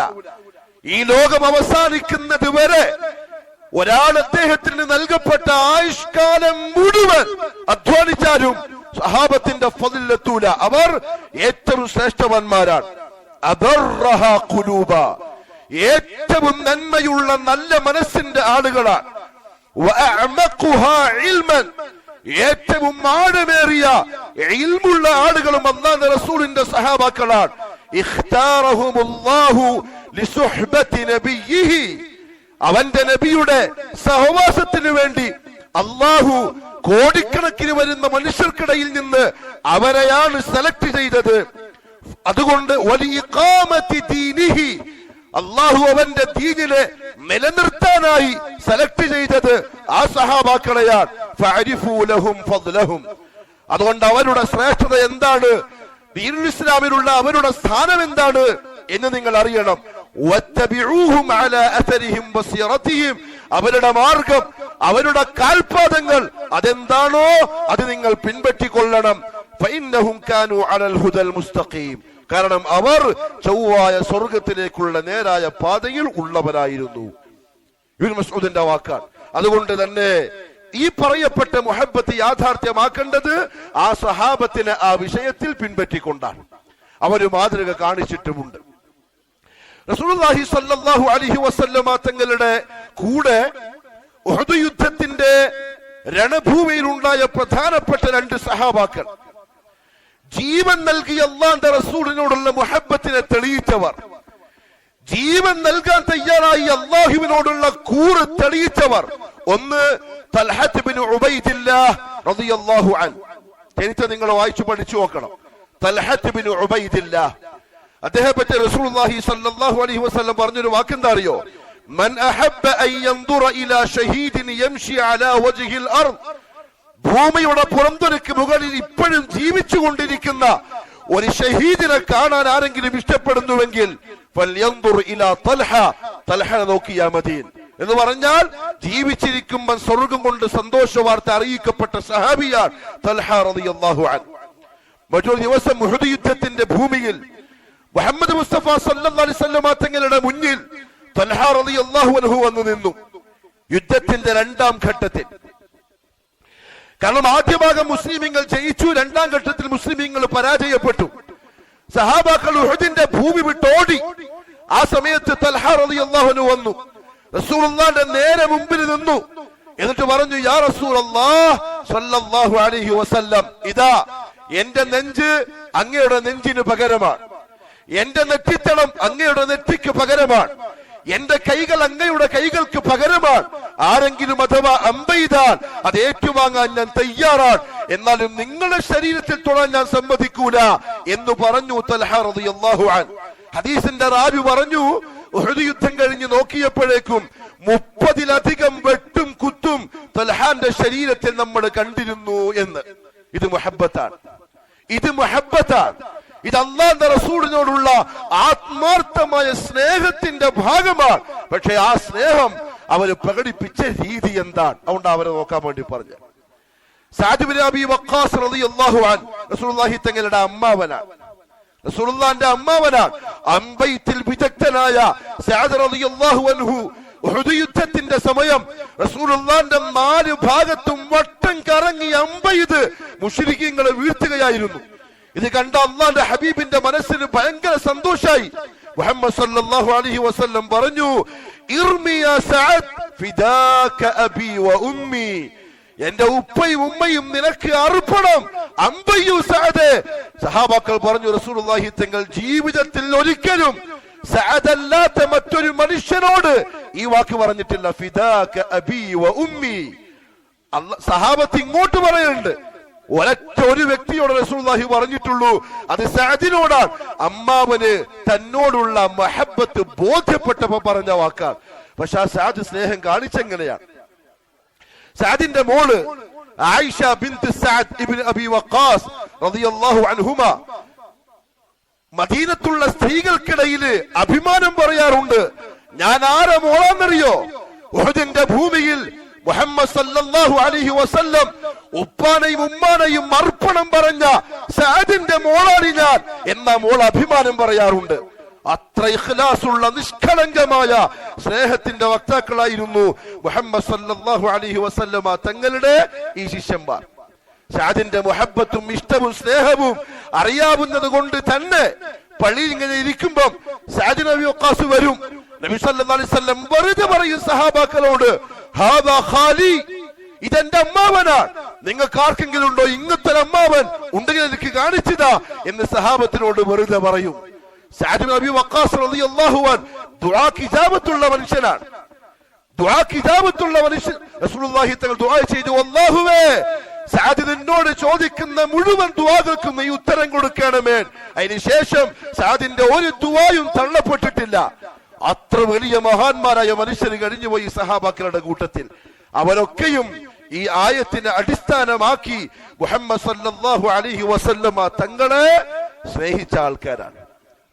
ഈ ലോകം അവസാനിക്കുന്നത് വരെ ഒരാൾ അദ്ദേഹത്തിന് നൽകപ്പെട്ട ആയുഷ്കാലം മുഴുവൻ അധ്വാനിച്ചാലും സഹാബത്തിന്റെ ഫളിലെത്തൂല. അവർ ഏറ്റവും ശ്രേഷ്ഠവാന്മാരാണ്. അദർറഹ ഖുലൂബ, ഏറ്റവും നന്മയുള്ള നല്ല മനസ്സിന്റെ ആളുകളാണ്. വഅഅമഖുഹാ ഇൽമൻ, ഏറ്റവും ആഴമേറിയ ഇൽമുള്ള ആളുകളും അല്ലാഹുവിന്റെ റസൂലിന്റെ സഹാബാക്കളാണ്. ഇഖ്താറഹുമുല്ലാഹു ലിസുഹ്ബതി നബിയിഹി, അവന്റെ നബിയുടെ സഹവാസത്തിന് വേണ്ടി അല്ലാഹു കോടിക്കണക്കിന് വരുന്ന മനുഷ്യർക്കിടയിൽ നിന്ന് അവരെയാണ് സെലക്ട് ചെയ്തത്. അതുകൊണ്ട് വലിഇഖാമതി ദീനിഹി, അല്ലാഹു അവന്റെ ദീനിനെ നിലനിർത്താനായി സെലക്ട് ചെയ്തത് ആ സഹാബാക്കളെയാണ്. ഫഅരിഫൂ ലഹും ഫദ്ലഹും, അതുകൊണ്ട് അവരുടെ ശ്രേഷ്ഠത എന്താണ്, ദീനുൽ ഇസ്ലാമിലുള്ള അവരുടെ സ്ഥാനം എന്താണ് എന്ന് നിങ്ങൾ അറിയണം. വത്തബിഊഹും അലാ അസരിഹിം വസിറതിഹിം, അവരുടെ മാർഗം, അവരുടെ കാൽപാദങ്ങൾ അതെന്താണോ അത് നിങ്ങൾ പിൻപറ്റിക്കൊള്ളണം. ഫഇന്നഹും കാനൂ അലൽ ഹുദൽ മുസ്തഖീം, കാരണം അവർ ചൊവ്വായ സ്വർഗത്തിലേക്കുള്ള നേരായ പാതയിൽ ഉള്ളവരായിരുന്നു. ഇബ്നു മസ്ഊദിന്റെ വാക്കാണ്. അതുകൊണ്ട് തന്നെ ഈ പറയപ്പെട്ട മുഹബ്ബത്ത് യാഥാർത്ഥ്യമാക്കേണ്ടത് ആ സഹാബത്തിനെ ആ വിഷയത്തിൽ പിൻപറ്റിക്കൊണ്ടാണ്. അവര് മാതൃക കാണിച്ചിട്ടുമുണ്ട്. റസൂലുള്ളാഹി സ്വല്ലല്ലാഹു അലൈഹി വസല്ലമ തങ്ങളുടെ കൂടെ ഉഹദ് യുദ്ധത്തിന്റെ രണഭൂമിയിൽ ഉണ്ടായ പ്രധാനപ്പെട്ട രണ്ട് സഹാബാക്കൾ, ജീവൻ നൽകിയ അല്ലാഹുവിന്റെ റസൂലിനോടുള്ള മുഹബ്ബത്തിനെ തെളിയിച്ചവർ, ജീവൻ നൽകാൻ തയ്യാറായി അല്ലാഹുവിനോടുള്ള കൂറ് തെളിയിച്ചവർ. ഒന്ന് തൽഹത്ത് ബിൻ ഉബൈദില്ലാഹ് റളിയല്ലാഹു അൻഹു, ചരിത്രം നിങ്ങൾ വായിച്ചു പഠിച്ചു നോക്കണം. തൽഹത്ത് ബിൻ ഉബൈദില്ലാഹ്, അദ്ദേഹത്തെ റസൂലുള്ളാഹി സ്വല്ലല്ലാഹു അലൈഹി വസല്ലം പറഞ്ഞൊരു വാക്കെന്താ അറിയോ? മൻ അഹബ്ബ അൻ യൻദുറ ഇലാ ഷഹീദിൻ യംശി അലാ വജ്ഹിൽ അർദ്, ഭൂമിയുടെ പുറംതൊലിക്ക് മുകളിൽ ഇപ്പോഴും ജീവിച്ചു കൊണ്ടിരിക്കുന്ന ഒരു ഷഹീദിനെ കാണാൻ ആരെങ്കിലും ഇഷ്ടപ്പെടുന്നുവെങ്കിൽ ഫൽയൻദുർ ഇലാ തൽഹ, തൽഹനെ നോക്കിയാ മതി എന്ന് പറഞ്ഞാൽ ജീവിച്ചിരിക്കുമ്പോൾ സ്വർഗം കൊണ്ട് സന്തോഷ വാർത്ത അറിയിക്കപ്പെട്ട സഹാബിയാണ് തൽഹ റളിയല്ലാഹു അൻഹു. മറ്റൊരു ദിവസം ഉഹദ് യുദ്ധത്തിന്റെ ഭൂമിയിൽ മുഹമ്മദ് മുസ്തഫ സല്ലല്ലാഹു അലൈഹി വസല്ലം തങ്ങളുടെ മുന്നിൽ തൽഹ റളിയല്ലാഹു അൻഹു വന്നു നിന്നു. യുദ്ധത്തിന്റെ രണ്ടാം ഘട്ടത്തിൽ, കാരണം ആദ്യ ഭാഗം മുസ്ലിമീങ്ങൾ ജയിച്ചു, രണ്ടാം ഘട്ടത്തിൽ മുസ്ലിമീങ്ങൾ പരാജയപ്പെട്ടു. സഹാബാക്കൾ ഉഹദിന്റെ ഭൂമി വിട്ടോടി. ആ സമയത്ത് തൽഹ റളിയല്ലാഹു അൻഹു വന്നു, റസൂലുള്ളാഹിന്റെ നേരെ മുമ്പിൽ നിന്നു. എന്നിട്ട് പറഞ്ഞു, യാ റസൂലല്ലാഹ് സ്വല്ലല്ലാഹു അലൈഹി വസല്ലം, ഇതാ എന്റെ നെഞ്ച് അങ്ങയുടെ നെഞ്ചിന് പകരമാണ്, എന്റെ നെറ്റിത്തളം അങ്ങയുടെ നെറ്റിക്ക് പകരമാണ്, എന്റെ കൈകൾ അങ്ങയുടെ കൈകൾക്ക് പകരമാണ്. ആരെങ്കിലും അഥവാ അമ്പെയ്താൽ അത് ഏറ്റുവാങ്ങാൻ ഞാൻ തയ്യാറാണ്, എന്നാലും നിങ്ങളുടെ ശരീരത്തിൽ തൊടാൻ ഞാൻ സമ്മതിക്കൂല എന്ന് പറഞ്ഞു തൽഹ റളിയല്ലാഹു അൻഹു. ഹദീസിന്റെ റാവി പറഞ്ഞു, ഉഹദ് യുദ്ധം കഴിഞ്ഞ് നോക്കിയപ്പോഴേക്കും 30-ലധികം വെട്ടും കുത്തും തൽഹാന്റെ ശരീരത്തിൽ നമ്മൾ കണ്ടിരുന്നു എന്ന്. ഇത് മുഹബ്ബത്താണ്, ഇത് മുഹബ്ബത്താണ്. ഇത് അല്ലാഹുവിന്റെ റസൂലിനോടുള്ള ആത്മാർത്ഥമായ സ്നേഹത്തിന്റെ ഭാഗമാണ്. പക്ഷെ ആ സ്നേഹം അവര് പ്രകടിപ്പിച്ച രീതി എന്താണ്? അതുകൊണ്ട് അവരെ നോക്കാൻ വേണ്ടി പറഞ്ഞു. സഅദ് ബിൻ അബി വഖാസ് റളിയല്ലാഹു അൻഹു റസൂലുള്ളാഹി തങ്ങളുടെ അമ്മാവനാണ്. റസൂലുള്ളാഹിന്റെ അമ്മാവനാണ്. അമ്പെയ്ത്തിൽ വിദഗ്ധനായ സഅദ് റളിയല്ലാഹു അൻഹു ഉഹദ് യുദ്ധത്തിന്റെ സമയം റസൂലുള്ളാഹിന്റെ 4 ഭാഗത്തും വട്ടം കറങ്ങി അമ്പെയ്ത് മുശ്രിക്കീങ്ങളെ വീഴ്ത്തുകയായിരുന്നു. ഇത് കണ്ട അല്ലാഹുവിന്റെ ഹബീബിന്റെ മനസ്സിന് ഭയങ്കര സന്തോഷായി. മുഹമ്മദ് സല്ലല്ലാഹു അലൈഹി വസല്ലം പറഞ്ഞു, ഇർമി യാ സഅദ് ഫിദാക അബി വ ഉമ്മി, എന്റെ ഉപ്പയും ഉമ്മയും നിനക്ക് അർപ്പണം, അമ്പയ്യു സഅദേ. സഹാബാക്കൾ പറഞ്ഞു, റസൂലുള്ളാഹി തങ്ങൾ ജീവിതത്തിൽ ഒരിക്കലും സഅദ് അല്ലാത്ത മറ്റൊരു മനുഷ്യനോട് ഈ വാക്ക് പറഞ്ഞിട്ടില്ല, ഫിദാക അബി വ ഉമ്മി. സഹാബത്ത് ഇങ്ങോട്ട് പറയുന്നുണ്ട്, ഒരൊറ്റ ഒരു വ്യക്തിയോട് റസൂലുള്ളാഹി പറഞ്ഞിട്ടുള്ളൂ, അത് സഅദിനോടാണ്. അമ്മാവന് തന്നോടുള്ള മഹബ്ബത്ത് ബോധ്യപ്പെട്ടപ്പോ പറഞ്ഞ വാക്കാണ്. പക്ഷെ ആ സഅദ് സ്നേഹം കാണിച്ചെങ്ങനെയാണ്? സഅദിന്റെ മോള് ആയിഷ ബിൻത് സഅദ് ഇബ്നു അബി വഖാസ് റളിയല്ലാഹു അൻഹുമ മദീനത്തുള്ള സ്ത്രീകൾക്കിടയിൽ അഭിമാനം പറയാറുണ്ട്, ഞാൻ ആരെ മോളാന്നറിയോ? ഉഹദിന്റെ ഭൂമിയിൽ മുഹമ്മദ് സല്ലല്ലാഹു അലൈഹി വസല്ലം ഉപ്പാനെയും ഉമ്മാനെയും അർപ്പണം പറഞ്ഞ സഅദിന്റെ മോളാണ് ഞാൻ എന്ന മോൾ അഭിമാനം പറയാറുണ്ട്. അത്ര ഇഖ്ലാസുള്ള നിഷ്കളങ്കമായ സ്നേഹത്തിന്റെ വക്താക്കളായിരുന്നു മുഹമ്മദ് സല്ലല്ലാഹു അലൈഹി വസല്ലമ തങ്ങളുടെ ഈ ശിഷ്യന്മാർ. സഅദിന്റെ മുഹബ്ബത്തും ഇഷ്ടവും സ്നേഹവും അറിയാവുന്നത് കൊണ്ട് തന്നെ പള്ളിയിൽ ഇങ്ങനെ ഇരിക്കുമ്പം സഅദ് നബി വഖാസ് വരും. നബി സല്ലല്ലാഹു അലൈഹി വസല്ലം വെറുതെ പറയും സഹാബാക്കളോട്, ഹാദാ ഖാലി, ഇതെന്റെ അമ്മാവനാണ്, നിങ്ങൾക്ക് ആർക്കെങ്കിലും ഉണ്ടോ ഇങ്ങനത്തെ അമ്മാവൻ ഉണ്ടെങ്കിൽ എനിക്ക് കാണിച്ചതാ എന്ന് സഹാബത്തിനോട് വെറുതെ പറയും. സഅദ് നബി വഖാസ് റളിയല്ലാഹു അൻഹു ദുആക്ക് ഇജാബത്തുള്ള മനുഷ്യനാണ്. ദുആക്ക് ഇജാബത്തുള്ള മനുഷ്യൻ. റസൂലുള്ളാഹി തങ്ങൾ ദുആ ചെയ്തു, അല്ലാഹുവേ സഅദ് നിന്നോട് ചോദിക്കുന്ന മുഴുവൻ ദുആകൾക്കും നീ ഉത്തരം കൊടുക്കണമേ. അതിനുശേഷം സഅദിന്റെ ഒരു ദുആയും തള്ളപ്പെട്ടിട്ടില്ല. അത്ര വലിയ മഹാന്മാരായ മനുഷ്യർ കഴിഞ്ഞുപോയി സഹാബാക്കളുടെ കൂട്ടത്തിൽ. അവരൊക്കെയും ഈ ആയത്തിനെ അടിസ്ഥാനമാക്കി മുഹമ്മദ് സല്ലല്ലാഹു അലൈഹി വസല്ലമ തങ്ങളെ സ്നേഹിച്ച ആൾക്കാരാണ്,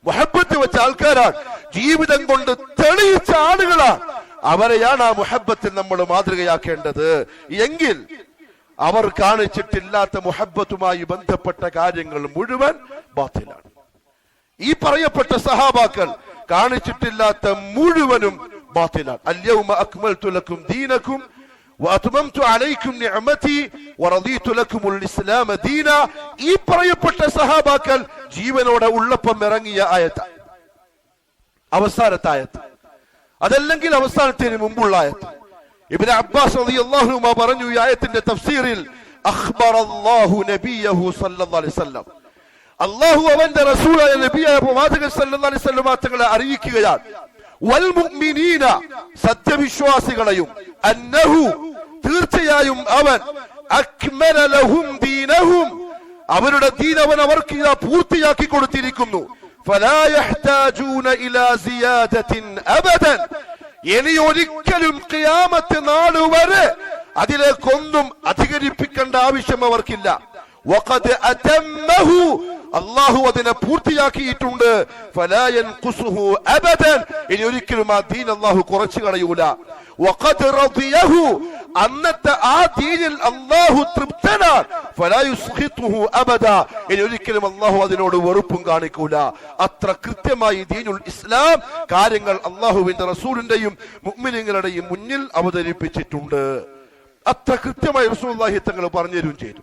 മുഹബ്ബത്ത് വെച്ച ആൾക്കാരാണ്, ജീവിതം കൊണ്ട് തെളിയിച്ച ആളുകളാണ്. അവരെയാണ് ആ മുഹബ്ബത്തിൽ നമ്മൾ മാതൃകയാക്കേണ്ടത്. എങ്കിൽ അവർ കാണിച്ചിട്ടില്ലാത്ത മുഹബ്ബത്തുമായി ബന്ധപ്പെട്ട കാര്യങ്ങൾ മുഴുവൻ ബാത്തിലാണ്. ഈ പറയപ്പെട്ട സഹാബാക്കൾ കാണിച്ചിട്ടില്ലാത്ത മുഴുവനും ബാത്തിലാണ്. അൽയൗമ അക്മൽതു ലക്കും ദീനക്കും വഅത്മംതു അലൈക്കും നിഅമതി വറദീതു ലക്കുമുൽ ഇസ്ലാമ ദീന. ഈ പറയപ്പെട്ട സഹാബാക്കൾ ജീവനോടെ ഉള്ളപ്പം ഇറങ്ങിയ ആയത്ത്, അവസാനത്തെ ആയത്ത്, അതല്ലെങ്കിൽ അവസാനത്തിന് മുമ്പുള്ള ആയത്ത്. ഇബ്നു അബ്ബാസ് റളിയല്ലാഹു അൻഹു പറഞ്ഞു ഈ ആയത്തിന്റെ തഫ്സീറിൽ, അഖ്ബറല്ലാഹു നബിയഹു സല്ലല്ലാഹു അലൈഹി വസല്ലം, അല്ലാഹു അവന്റെ റസൂലായ നബിയായ പ്രവാചകൻ സല്ലല്ലാഹു അലൈഹി വസല്ലം തങ്ങളെ അറിയിക്കുകയാണ്, വൽ മുഅ്മിനീന, സത്യവിശ്വാസികളെയും, അന്നഹു, തീർച്ചയായും അവൻ, അക്മല ലഹും ദീനഹും, അവരുടെ ദീൻ അവൻ അവർക്ക് പൂർത്തിയാക്കി കൊടുത്തിരിക്കുന്നു. ഫലാ യഹ്താജൂന ഇലാ സിയാദത്തിൻ അബദൻ, ഇനി ഒരിക്കലും ഖിയാമത്ത് നാൾ വരെ അതിലേക്കൊന്നും അധികരിപ്പിക്കേണ്ട ആവശ്യം അവർക്കില്ല. വഖദ് അതമ്മഹു, അല്ലാഹു അതിനെ പൂർത്തിയാക്കിയിട്ടുണ്ട്. ഫലാ യൻഖുസുഹു അബദൻ, ഇനി ഒരിക്കലും ആ ദീൻ അല്ലാഹു കുറച്ചു കളയൂല. വഖദ് റദിയഹു, അന്നത്തെ ആ ദീനിൽ അല്ലാഹു തൃപ്തനാണ്. ഫലാ യുസ്ഖിതുഹു അബദ, ഇനി ഒരിക്കലും അല്ലാഹു അതിനോട് വെറുപ്പും കാണിക്കൂല. അത്ര കൃത്യമായി ദീനുൽ ഇസ്ലാം കാര്യങ്ങൾ അല്ലാഹുവിന്റെ റസൂലിന്റെയും മുഅ്മിനീങ്ങളുടെയും മുന്നിൽ അവതരിപ്പിച്ചിട്ടുണ്ട്. അത്ര കൃത്യമായി റസൂലുള്ളാഹി തങ്ങൾ പറഞ്ഞു തരുകയും ചെയ്തു.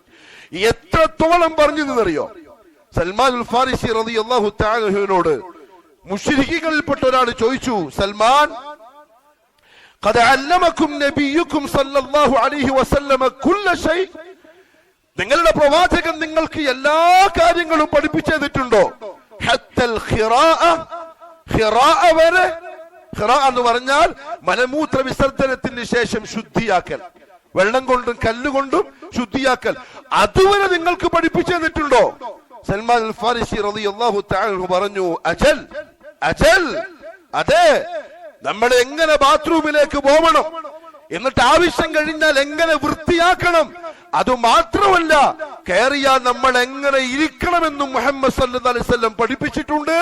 എത്രത്തോളം പറഞ്ഞു എന്നറിയോ? സൽമാനുൽ ഫാരിസി റളിയല്ലാഹു തആല അൻഹുവിനോട് മുശ്രിക്കീങ്ങളിൽപ്പെട്ട ഒരാൾ ചോദിച്ചു, സൽമാൻ, ഖദ് അല്ലമകും നബിയുക്കും സല്ലല്ലാഹു അലൈഹി വസല്ലമ കുല്ല ഷൈ, നിങ്ങളുടെ പ്രവാചകൻ നിങ്ങൾക്ക് എല്ലാ കാര്യങ്ങളും പഠിപ്പിച്ചു തന്നിട്ടുണ്ടോ? ഹത്തൽ ഖിറാഅ, ഖിറാഅ വരെ. ഖിറാഅ എന്ന് പറഞ്ഞാൽ മലമൂത്ര വിസർജനത്തിന് ശേഷം ശുദ്ധിയാക്കൽ, വെള്ളം കൊണ്ടും കല്ലുകൊണ്ടും ശുദ്ധിയാക്കൽ, അതുവരെ നിങ്ങൾക്ക് പഠിപ്പിച്ചു തന്നിട്ടുണ്ടോ? സൽമാൻ അൽ ഫാരിസി റളിയല്ലാഹു തആല പറഞ്ഞു, അജൽ, അജൽ, അതെ, നമ്മൾ എങ്ങനെ ബാത്റൂമിലേക്ക് പോകണം, എന്നിട്ട് ആവശ്യം കഴിഞ്ഞാൽ എങ്ങനെ വൃത്തിയാക്കണം, അത് മാത്രമല്ല കയറിയാൽ നമ്മൾ എങ്ങനെ ഇരിക്കണമെന്നും മുഹമ്മദ് സല്ലല്ലാഹു അലൈഹി വസല്ലം പഠിപ്പിച്ചിട്ടുണ്ട്.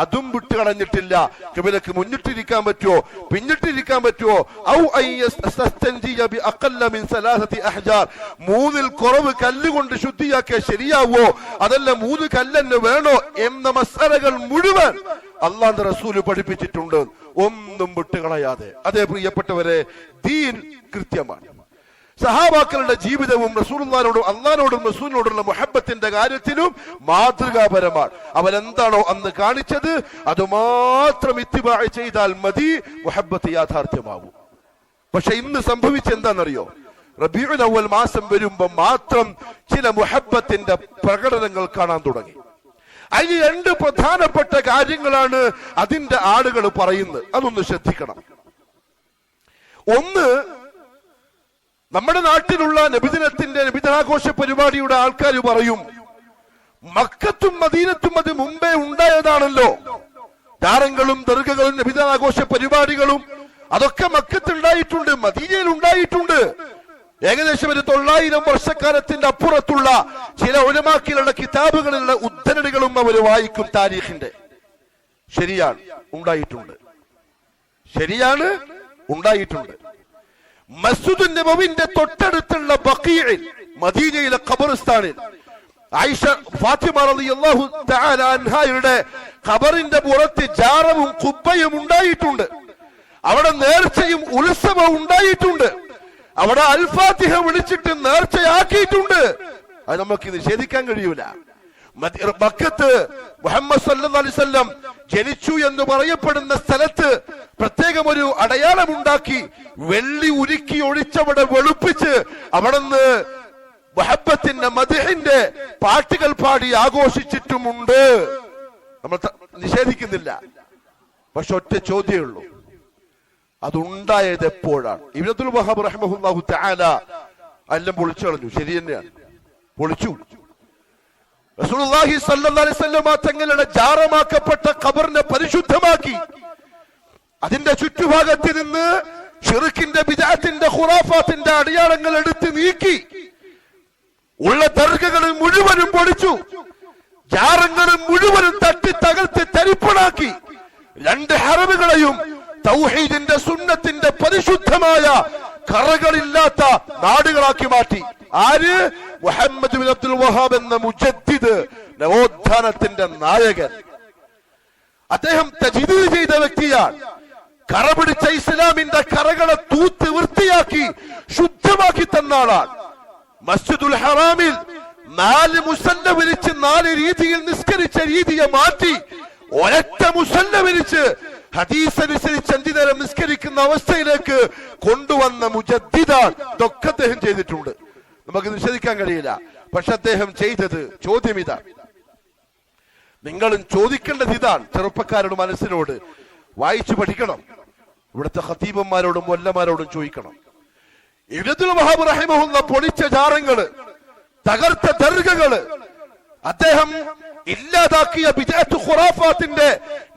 അതും വിട്ടുകളഞ്ഞിട്ടില്ല. ഖിബലക്ക് മുന്നിട്ടിരിക്കാൻ പറ്റുമോ, പിന്നിട്ടിരിക്കാൻ പറ്റുമോ? മൂന്നിൽ കുറവ് കല്ലുകൊണ്ട് ശുദ്ധിയാക്കിയ ശരിയാവോ, അതല്ല 3 കല്ലെന്നെ വേണോ എന്ന മസലകൾ മുഴുവൻ അള്ളാഹുവിന്റെ റസൂല് പഠിപ്പിച്ചിട്ടുണ്ട്. ഒന്നും വിട്ടുകളയാതെ. അതേ പ്രിയപ്പെട്ടവരെ, ദീൻ കൃത്യമാണ്. സഹാബാക്കളുടെ ജീവിതവും റസൂലുള്ളാഹിനോടും അള്ളാഹിനോടും റസൂലിനോടുള്ള മുഹബ്ബത്തിന്റെ കാര്യത്തിലും മാതൃകാപരമാണ്. അവരെന്താണോ അന്ന് കാണിച്ചത് അത് മാത്രം ഇത്തിബാ ചെയ്താൽ മതി, മുഹബ്ബത്ത് യാഥാർത്ഥ്യമാവും. പക്ഷെ ഇന്ന് സംഭവിച്ചെന്താണെന്നറിയോ? റബീഉൽ അവ്വൽ മാസം വരുമ്പോൾ മാത്രം ചില മുഹബ്ബത്തിന്റെ പ്രകടനങ്ങൾ കാണാൻ തുടങ്ങി. അതിന് 2 പ്രധാനപ്പെട്ട കാര്യങ്ങളാണ് അതിന്റെ ആളുകൾ പറയുന്നത്. അതൊന്ന് ശ്രദ്ധിക്കണം. ഒന്ന്, നമ്മുടെ നാട്ടിലുള്ള നബിദിനാഘോഷ പരിപാടിയുടെ ആൾക്കാർ പറയും, മക്കത്തും മദീനത്തും അത് മുമ്പേ ഉണ്ടായതാണല്ലോ. താരങ്ങളും ദർഗകളും നബിദിനാഘോഷ പരിപാടികളും അതൊക്കെ മക്കത്ത് ഉണ്ടായിട്ടുണ്ട്, മദീനയിൽ ഉണ്ടായിട്ടുണ്ട്. ഏകദേശം ഒരു 900 വർഷക്കാലത്തിന്റെ അപ്പുറത്തുള്ള ചില ഉലമാക്കളുടെ കിതാബുകളിലുള്ള ഉദ്ധരണികളും അവർ വായിക്കും താരീഖിന്റെ. ശരിയാണ്, ഉണ്ടായിട്ടുണ്ട്. ശരിയാണ്, ഉണ്ടായിട്ടുണ്ട്. മസ്ജിദുൻ നബവിന്റെ തൊട്ടടുത്തുള്ള ബഖീഇൽ, മദീനയിലെ ഖബർസ്ഥാനിൽ ആയിഷ ഫാത്തിമ റളിയല്ലാഹു തആല അൻഹായുടെ ഖബറിന്റെ പുറത്ത് ജാറവും ഖുബ്ബയും ഉണ്ടായിട്ടുണ്ട്. അവിടെ നേർച്ചയും ഉത്സവവും ഉണ്ടായിട്ടുണ്ട്. അവിടെ അൽ-ഫാത്തിഹ വിളിച്ചിട്ട് നേർച്ചയാക്കിയിട്ടുണ്ട്. അത് നമുക്ക് നിഷേധിക്കാൻ കഴിയൂല. മക്കത്ത് മുഹമ്മദ് സല്ലല്ലാഹു അലൈഹി വസല്ലം ജനിച്ചു എന്ന് പറയപ്പെടുന്ന സ്ഥലത്ത് പ്രത്യേകം ഒരു അടയാളമുണ്ടാക്കി വെള്ളി ഉരുക്കി ഒഴിച്ചവിടെ വെളുപ്പിച്ച് അവിടുന്ന് മുഹബ്ബത്തിന്റെ മദ്ഹിന്റെ പാട്ടുകൾ പാടി ആഘോഷിച്ചിട്ടുമുണ്ട്. നമ്മൾ നിഷേധിക്കുന്നില്ല. പക്ഷെ ഒറ്റ ചോദ്യമേ ഉള്ളൂ, അതുണ്ടായത് എപ്പോഴാണ്? ഇബ്നു അബ്ദുൽ വഹാബ് റഹിമഹുല്ലാഹു തആല എല്ലാം പൊളിച്ചു കളഞ്ഞു. ശരി തന്നെയാണ്, പൊളിച്ചു. റസൂലുള്ളാഹി സ്വല്ലല്ലാഹു അലൈഹി വസല്ലം തങ്ങളുടെ ജാറമാക്കപ്പെട്ട ഖബറിനെ പരിശുദ്ധമാക്കി അതിന്റെ ചുറ്റുഭാഗത്ത് നിന്ന് ശിർക്കിന്റെ ബിദ്അത്തിന്റെ ഖുറാഫാത്തിന്റെ അടയാളങ്ങൾ എടുത്ത് നീക്കി ഉള്ള ദർഗകൾ മുഴുവനും പൊളിച്ചു, ജാറങ്ങളും മുഴുവനും തട്ടി തകർത്ത് തരിപ്പണാക്കി 2 ഹറമുകളെയും തൗഹീദിന്റെ സുന്നത്തിന്റെ പരിശുദ്ധമായ കറകളില്ലാത്ത നാടുകളാക്കി മാറ്റി. ആര്? മുഹമ്മദ് ബിൻ അബ്ദുൽ വഹാബ് എന്ന മുജദ്ദിദ്, നവോത്ഥാനത്തിന്റെ നായകൻ. അദ്ദേഹം തജ്ദീദ് ചെയ്ത വ്യക്തിയാണ്. കറ പിടിച്ച ഇസ്ലാമിന്റെ കറകളെ തൂത്ത് വൃത്തിയാക്കി ശുദ്ധമാക്കി തന്ന ആളാണ്. മസ്ജിദുൽ ഹറാമിൽ 4 മുസല്ല വിരിച്ച് 4 രീതിയിൽ നിസ്കരിച്ച രീതിയെ മാറ്റി ഒരൊറ്റ മുസല്ല വിരിച്ച് ഹദീസ് അനുസരിച്ച് 5 നേരം നിസ്കരിക്കുന്ന അവസ്ഥയിലേക്ക് കൊണ്ടുവന്ന മുജദ്ദിദാണ്. ഇതൊക്കെ അദ്ദേഹം ചെയ്തിട്ടുണ്ട്, നമുക്ക് നിഷേധിക്കാൻ കഴിയില്ല. പക്ഷെ അദ്ദേഹം ചെയ്തത്, ചോദ്യം ഇതാണ്, നിങ്ങളും ചോദിക്കേണ്ടത് ഇതാണ്. ചെറുപ്പക്കാരുടെ മനസ്സിനോട് വായിച്ചു പഠിക്കണം. ഇവിടുത്തെ ഖതീബന്മാരോടും മൊല്ലമാരോടും ചോദിക്കണം. ഇബ്നു അബ്ദുൽ വഹാബ് റഹിമഹുല്ലാ പൊളിച്ച ജാറങ്ങള്, തകർത്ത ദർഗകള്, അദ്ദേഹം ഇല്ലാതാക്കിയ ബിദ്അത്ത് ഖുറാഫാത്തിന്റെ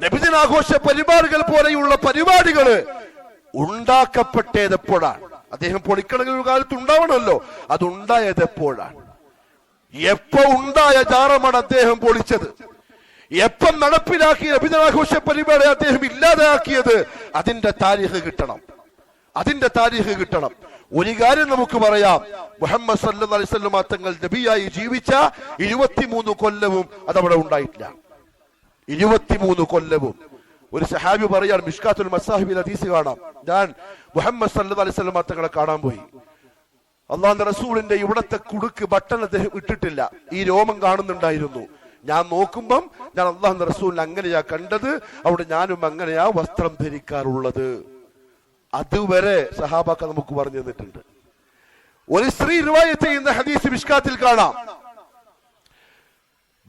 നബിദിനാഘോഷ പരിപാടികൾ പോലെയുള്ള പരിപാടികള് ഉണ്ടാക്കപ്പെട്ടത് എപ്പോഴാണ്? അദ്ദേഹം പൊളിക്കണമെങ്കിൽ ഒരു കാലത്ത് ഉണ്ടാവണമല്ലോ. അതുണ്ടായത് എപ്പോഴാണ്? എപ്പോ ഉണ്ടായ ജാറമാണ് അദ്ദേഹം പൊളിച്ചത്? എപ്പം നടപ്പിലാക്കിയ നബിദിനാഘോഷ പരിപാടി അദ്ദേഹം ഇല്ലാതാക്കിയത്? അതിന്റെ താരീഖ് കിട്ടണം, അതിന്റെ താരീഖ് കിട്ടണം. ഒരു കാര്യം നമുക്ക് പറയാം, മുഹമ്മദ് സല്ലല്ലാഹു അലൈഹി വസല്ലം തങ്ങൾ നബിയായി ജീവിച്ച 23 കൊല്ലവും അതവിടെ ഉണ്ടായിട്ടില്ല. 23 കൊല്ലവും. ഒരു സഹാബി പറയാൻ, മിഷ്കാത്തുൽ മസാഹിബിൽ ഹദീസ് കാണാം, ഞാൻ മുഹമ്മദ് സല്ലല്ലാഹു അലൈഹി വസല്ലം തങ്ങളെ കാണാൻ പോയി. അള്ളാഹുവിന്റെ റസൂലിന്റെ ഇവിടത്തെ കുടുക്ക് ബട്ടൺ അദ്ദേഹം ഇട്ടിട്ടില്ല, ഈ രോമം കാണുന്നുണ്ടായിരുന്നു. ഞാൻ നോക്കുമ്പം ഞാൻ അള്ളാഹുവിന്റെ റസൂലിനെ അങ്ങനെയാ കണ്ടത്, അവിടെ ഞാനും അങ്ങനെയാ വസ്ത്രം ധരിക്കാറുള്ളത്. അതുവരെ സഹാബാക്ക നമുക്ക് പറഞ്ഞു തന്നിട്ടുണ്ട്. ഒരു സ്ത്രീ റിവായത്ത് ചെയ്യുന്ന ഹദീസ് മിഷ്കാത്തിൽ കാണാം,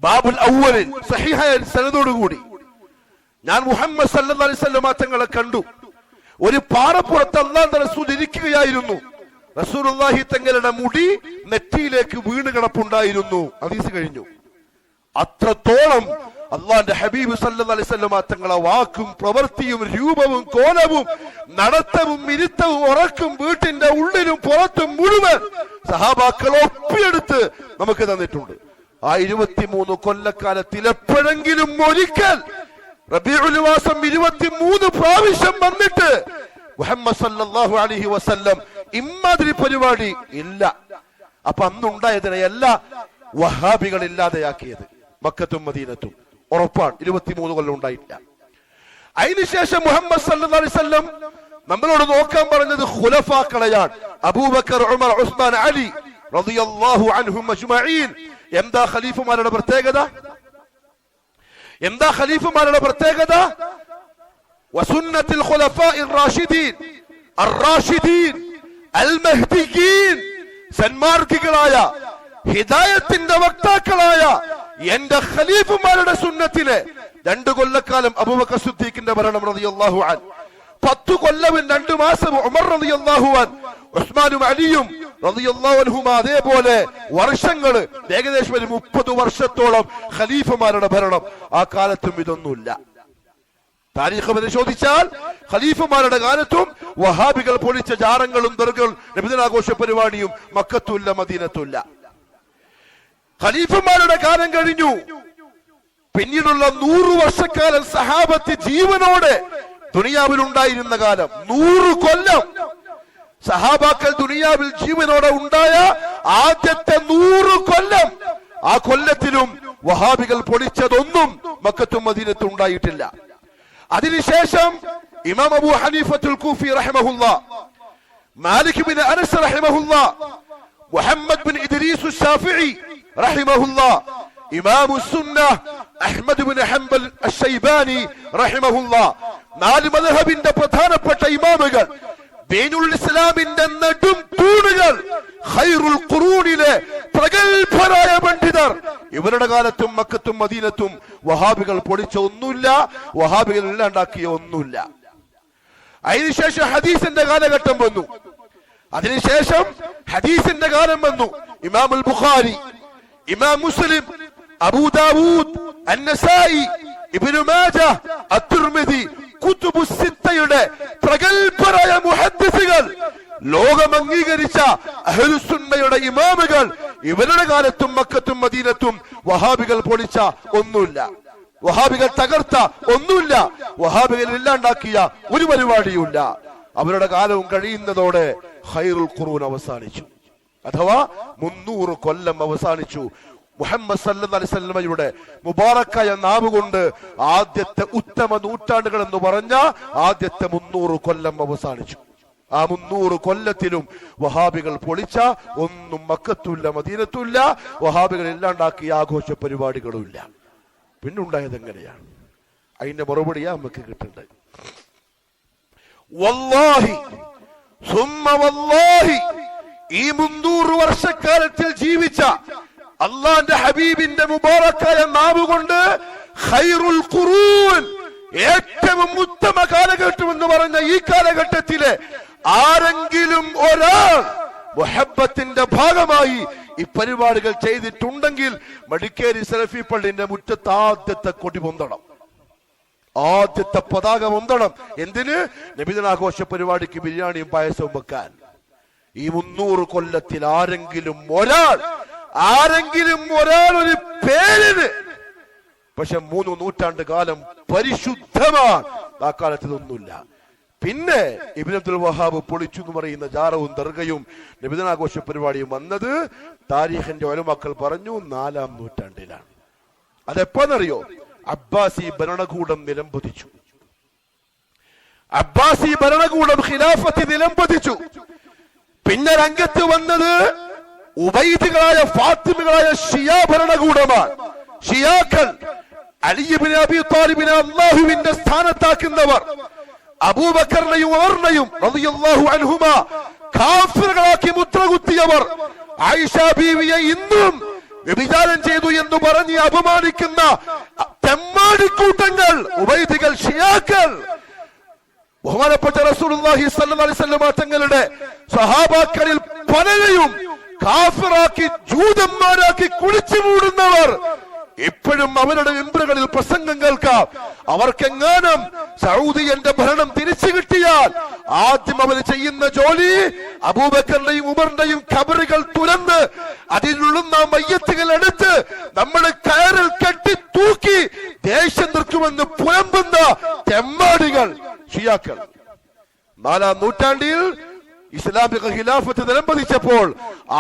ബാബുൽ അവ്വലിൽ സഹീഹായ സനദോടുകൂടി, ഞാൻ മുഹമ്മദ് സല്ലല്ലാഹു അലൈഹി വസല്ലം തങ്ങളെ കണ്ടു. ഒരു പാറപ്പുറത്ത് അല്ലാഹുവിന്റെ റസൂൽ ഇരിക്കുകയായിരുന്നു. റസൂലുള്ളാഹി തങ്ങളുടെ മുടി നെറ്റിയിലേക്ക് വീണ് കിടപ്പുണ്ടായിരുന്നു. ഹദീസ് കഴിഞ്ഞു. അത്രത്തോളം അള്ളാന്റെ ഹബീബ് സല്ലല്ലാഹു അലൈഹി വസല്ലം തങ്ങളെ വാക്കും പ്രവൃത്തിയും രൂപവും കോലവും നടത്തവും ഇരുത്തവും ഉറക്കും വീട്ടിന്റെ ഉള്ളിലും പുറത്തും മുഴുവൻ സഹാബാക്കൾ ഒപ്പിയെടുത്ത് നമുക്ക് തന്നിട്ടുണ്ട്. ആ 23 കൊല്ലക്കാലത്തിൽ എപ്പോഴെങ്കിലും ഒരിക്കൽ റബീഉൽ മാസം 23 പ്രാവശ്യം വന്നിട്ട് മുഹമ്മദ് സല്ലല്ലാഹു അലൈഹി വസല്ലം ഇമ്മാതിരി പരിപാടി ഇല്ല. അപ്പൊ അന്നുണ്ടായതിനെയല്ല വഹാബികൾ ഇല്ലാതെയാക്കിയത് മക്കത്തും മദീനത്തും. ഉറപ്പാണ് 23 കൊല്ലം ഉണ്ടായിട്ടില്ല. അതിനുശേഷം മുഹമ്മദ് സല്ലല്ലാഹു അലൈഹി വസല്ലം നമ്മളോട് നോക്കാൻ പറഞ്ഞത് ഖുലഫാക്കളെയാണ്. അബൂബക്കർ, ഉമർ, ഉസ്മാൻ, അലി റളിയല്ലാഹു അൻഹും അജ്മഈൻ. എന്താ ഖലീഫമാരുടെ പ്രത്യേകത? എന്താ ഖലീഫമാരുടെ പ്രത്യേകത? വസുന്നത്തുൽ ഖുലഫാഇർ റാഷിദീൻ അർ-റാഷിദീൻ അൽ-മഹ്ദിയീൻ, സന്മാർഗികളായ ഹിദായത്തിന്റെ വക്താക്കളായ എന്റെ ഖലീഫമാരുടെ സുന്നത്തിലെ 2 കൊല്ലക്കാലം അബൂബക്കർ സിദ്ദീഖിന്റെ ഭരണം റളിയല്ലാഹു അൻഹു, 10 കൊല്ലവും 2 മാസവും ഉമർ റളിയല്ലാഹു അൻഹു, ഉസ്മാനും അലിയും റളിയല്ലാഹു അൻഹുമാ അതേപോലെ വർഷങ്ങള് ഏകദേശം 30 വർഷത്തോളം ഖലീഫമാരുടെ ഭരണം. ആ കാലത്തും ഇതൊന്നുമില്ല. താരീഖ് പരിശോധിച്ചാൽ ഖലീഫമാരുടെ കാലത്തും വഹാബികൾ പൊളിച്ച ജാറങ്ങളും ദർഗകളും നബിദിനാഘോഷ പരിപാടിയും മക്കത്തുല്ല മദീനത്തുല്ല. ഖലീഫമാരുടെ കാലം കഴിഞ്ഞു. പിന്നീടുള്ള 100 വർഷക്കാലം സഹാബത്ത് ജീവനോടെ ദുനിയാവിൽ ഉണ്ടായിരുന്ന കാലം. 100 കൊല്ലം സഹാബാക്കൾ ദുനിയാവിൽ ജീവനോടെ ഉണ്ടായ ആദ്യത്തെ 100 കൊല്ലം. ആ കൊല്ലത്തിലും വഹാബികൾ പൊളിച്ചതൊന്നും മക്കത്തും മദീനത്തും ഉണ്ടായിട്ടില്ല. അതിനുശേഷം ഇമാം അബൂ ഹനീഫത്തുൽ കൂഫി റഹിമഹുല്ലാഹ്, മാലിക് ബിൻ അനസ് റഹിമഹുല്ലാഹ്, മുഹമ്മദ് ബിൻ ഇദ്രീസ് ശാഫിഈ റഹിമഹുല്ലാഹ്, ഇമാം സുന്നഹ് അഹ്മദ് ബിൻ ഹംബൽ അശ്ശൈബാനി റഹിമഹുല്ലാഹ്, 4 മദ്ഹബിന്റെ പ്രധാനപ്പെട്ട ഇമാമുകൾ, ദീനുൽ ഇസ്ലാമിന്റെ നെടും തൂണുകൾ, ഖൈറുൽ ഖുറൂനിലെ പ്രഗൽഭരായ പണ്ഡിതർ, ഇവരുടെ കാലത്തും മക്കത്തും മദീനത്തും വഹാബികൾ പൊളിച്ച ഒന്നുമില്ല, വഹാബികൾ ഇല്ലാണ്ടാക്കിയ ഒന്നുമില്ല. അതിനുശേഷം ഹദീസിന്റെ കാലഘട്ടം വന്നു. അതിനുശേഷം ഹദീസിന്റെ കാലം വന്നു. ഇമാമുൽ ബുഖാരി, ഇമാം മുസ്ലിം, അബൂ ദാവൂദ്, അന്നസായി, ഇബ്നു മാജഹ്, അത്തിർമിദി, കുതുബു സിത്തയുടെ പ്രഗൽഭരായ മുഹദ്ദിസുകൾ, ലോകം അംഗീകരിച്ച അഹ്ലുസുന്നയുടെ ഇമാമുകൾ, ഇവരുടെ കാലത്തും മക്കത്തും മദീനത്തും വഹാബികൾ പൊളിച്ച ഒന്നുമില്ല, വഹാബികൾ തകർത്ത ഒന്നുമില്ല, വഹാബികൾ ഇല്ലാണ്ടാക്കിയ ഒരു പരിപാടിയുമില്ല. അവരുടെ കാലവും കഴിയുന്നതോടെ ഖൈറുൽ ഖുറൂൻ അവസാനിച്ചു, അഥവാ 300 കൊല്ലം അവസാനിച്ചു. മുഹമ്മദ് സല്ലല്ലാഹു അലൈഹി വസല്ലമയുടെ മുബാറക്കായ നാവ് കൊണ്ട് ആദ്യത്തെ ഉത്തമ നൂറ്റാണ്ടുകൾ എന്ന് പറഞ്ഞ ആദ്യത്തെ 300 കൊല്ലം അവസാനിച്ചു. ആ 300 കൊല്ലത്തിലും വഹാബികൾ പൊളിച്ച ഒന്നും മക്കത്തുമില്ല മദീനത്തുമില്ല, വഹാബികൾ ഇല്ലാണ്ടാക്കിയ ആഘോഷ പരിപാടികളും ഇല്ല. പിന്നുണ്ടായത് എങ്ങനെയാണ്? അതിന്റെ മറുപടിയാ നമുക്ക് കിട്ടേണ്ടത്. വല്ലാഹി സുമ്മ വല്ലാഹി, ഈ 300 വർഷക്കാലത്തിൽ ജീവിച്ച അള്ളാന്റെ ഹബീബിന്റെ മുബാറക്കായ നാവ് കൊണ്ട് ഖൈറുൽ ഖുറൂൻ, ഏറ്റവും ഉത്തമ കാലഘട്ടം എന്ന് പറഞ്ഞ ഈ കാലഘട്ടത്തിലെ ആരെങ്കിലും ഒരാൾ മുഹബ്ബത്തിന്റെ ഭാഗമായി ഈ പരിപാടികൾ ചെയ്തിട്ടുണ്ടെങ്കിൽ മടിക്കേരി സലഫി പള്ളിന്റെ മുറ്റത്ത് ആദ്യത്തെ കൊടി പൊന്തണം, ആദ്യത്തെ പതാക പൊന്തണം. എന്തിന്? നബിദിനാഘോഷ പരിപാടിക്ക് ബിരിയാണിയും പായസവും വെക്കാൻ. ഈ 300 കൊല്ലത്തിൽ ആരെങ്കിലും ഒരാൾ ഒരു പേരിന്, പക്ഷെ 3 നൂറ്റാണ്ട് കാലം പരിശുദ്ധമാണ്. ആ കാലത്ത് ഇതൊന്നുമില്ല. പിന്നെ ഇബ്നു അബ്ദുൽ വഹാബ് പൊളിച്ചു എന്ന് പറയുന്ന ജാറവും ദർഗയും നബിദിനാഘോഷ പരിപാടിയും വന്നത് താരീഖിന്റെ ഉലമാക്കൾ പറഞ്ഞു 4-ാം നൂറ്റാണ്ടിലാണ്. അതെപ്പോന്നറിയോ? അബ്ബാസി ഭരണകൂടം നിലംപതിച്ചു. അബ്ബാസി ഭരണകൂടം ഖിലാഫത്ത് നിലംപതിച്ചു. പിന്നെ രംഗത്ത് വന്നത് ഉബൈദികളായ ഫാത്തിമികളായ ഷിയാ ഭരണകൂടമാണ്. ഷിയാക്കൾ അലി ഇബ്നു അബീ ത്വാലിബിനെ അല്ലാഹുവിന്റെ സ്ഥാനത്താക്കുന്നവർ, അബൂബക്കറിനെയും ഉമറിനെയും റളിയല്ലാഹു അൻഹുമാ കാഫിറുകളാക്കി മുദ്രകുത്തിയവർ, ആയിഷ ബീവിയെ ഇന്നും വ്യഭിചാരം ചെയ്തു എന്ന് പറഞ്ഞ് അപമാനിക്കുന്ന തെമ്മാടിക്കൂട്ടങ്ങൾ ഉബൈദികൾ, ഷിയാക്കൾ. ബഹുമാനപ്പെട്ട റസൂലുള്ളാഹി സ്വല്ലല്ലാഹു അലൈഹി വസല്ലം തങ്ങളുടെ സ്വഹാബാക്കളിൽ പലരെയും കാഫിറാക്കി ജൂതന്മാരാക്കി കുളിച്ചു മൂടുന്നവർ ഇപ്പോഴും അവരുടെ മെമ്പറുകളിൽ പ്രസംഗം കേൾക്കാം. അവർക്കെങ്ങാനും സൗദിന്റെ ഭരണം തിരിച്ചു കിട്ടിയാൽ ആദ്യം അവർ ചെയ്യുന്ന ജോലി അബൂബക്കറിന്റെയും ഉമറിന്റെയും ഖബറുകൾ തുറന്ന് അതിലുള്ള മയ്യത്തുകൾ എടുത്ത് നമ്മൾ കയറിൽ കെട്ടി തൂക്കി ദേശം നിർക്കുമെന്ന് പുലമ്പുന്ന തെമ്മാടികൾ ഷിയാക്കൾ. 4-ാം നൂറ്റാണ്ടിൽ ഇസ്ലാമിക ഖിലാഫത്ത് നിലംപതിച്ചപ്പോൾ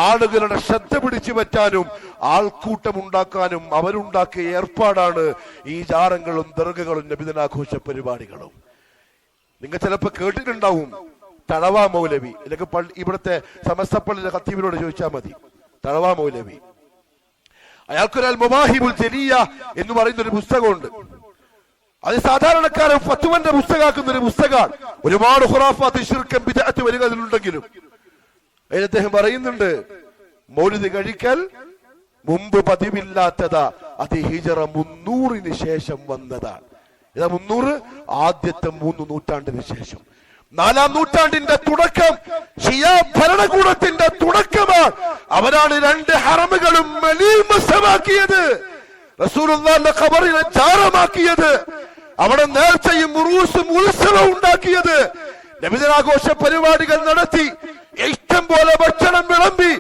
ആളുകളുടെ ശ്രദ്ധ പിടിച്ചു പറ്റാനും ആൾക്കൂട്ടം ഉണ്ടാക്കാനും അവരുണ്ടാക്കിയ ഏർപ്പാടാണ് ഈ ജാറങ്ങളും ദർഗകളും നബിദിനാഘോഷ പരിപാടികളും. നിങ്ങൾ ചിലപ്പോ കേട്ടിട്ടുണ്ടാവും തഴവാ മൗലവി. അല്ലെങ്കിൽ ഇവിടുത്തെ സമസ്ത പള്ളിയിലെ ഖത്തീബിനോട് ചോദിച്ചാൽ മതി. തഴവാ മൗലവി അയാൾക്കൊരാൾ മുവാഹിബുൽ ജലിയ എന്ന് പറയുന്ന ഒരു പുസ്തകമുണ്ട്. അത് സാധാരണക്കാരൻ ഫത്വന്റെ പുസ്തകമാക്കുന്ന ഒരു പുസ്തകമാണ്. ഒരുപാട് ഖുറാഫാത്ത് ശിർക്കും ബിദ്അത്ത് വരികയിലുണ്ടെങ്കിലും അതിൽ അദ്ദേഹം പറയുന്നുണ്ട്, മൗലിദ് കഴിക്കൽ മുമ്പ് പതിവില്ലാത്തതാ, അത് ഹിജറ 300 ശേഷം വന്നതാണ്. ഇതാ 300 ആദ്യത്തെ 3 നൂറ്റാണ്ടിന് ശേഷം. 4-ാം നൂറ്റാണ്ടിന്റെ തുടക്കം ഷിയാ ഭരണകൂടത്തിന്റെ തുടക്കമാണ്. അവരാണ് 2 ഹറമുകളും മലീമസമാക്കിയത്, റസൂലുള്ളാഹിന്റെ ഖബറിനെ ജാറമാക്കിയത്, അവിടെ നേർച്ചയും ഉറൂസും ഉത്സവം ഉണ്ടാക്കിയത്, നബിദിനാഘോഷ പരിപാടികൾ നടത്തി, ഇഷ്ടം പോലെ ഭക്ഷണം വിളമ്പി,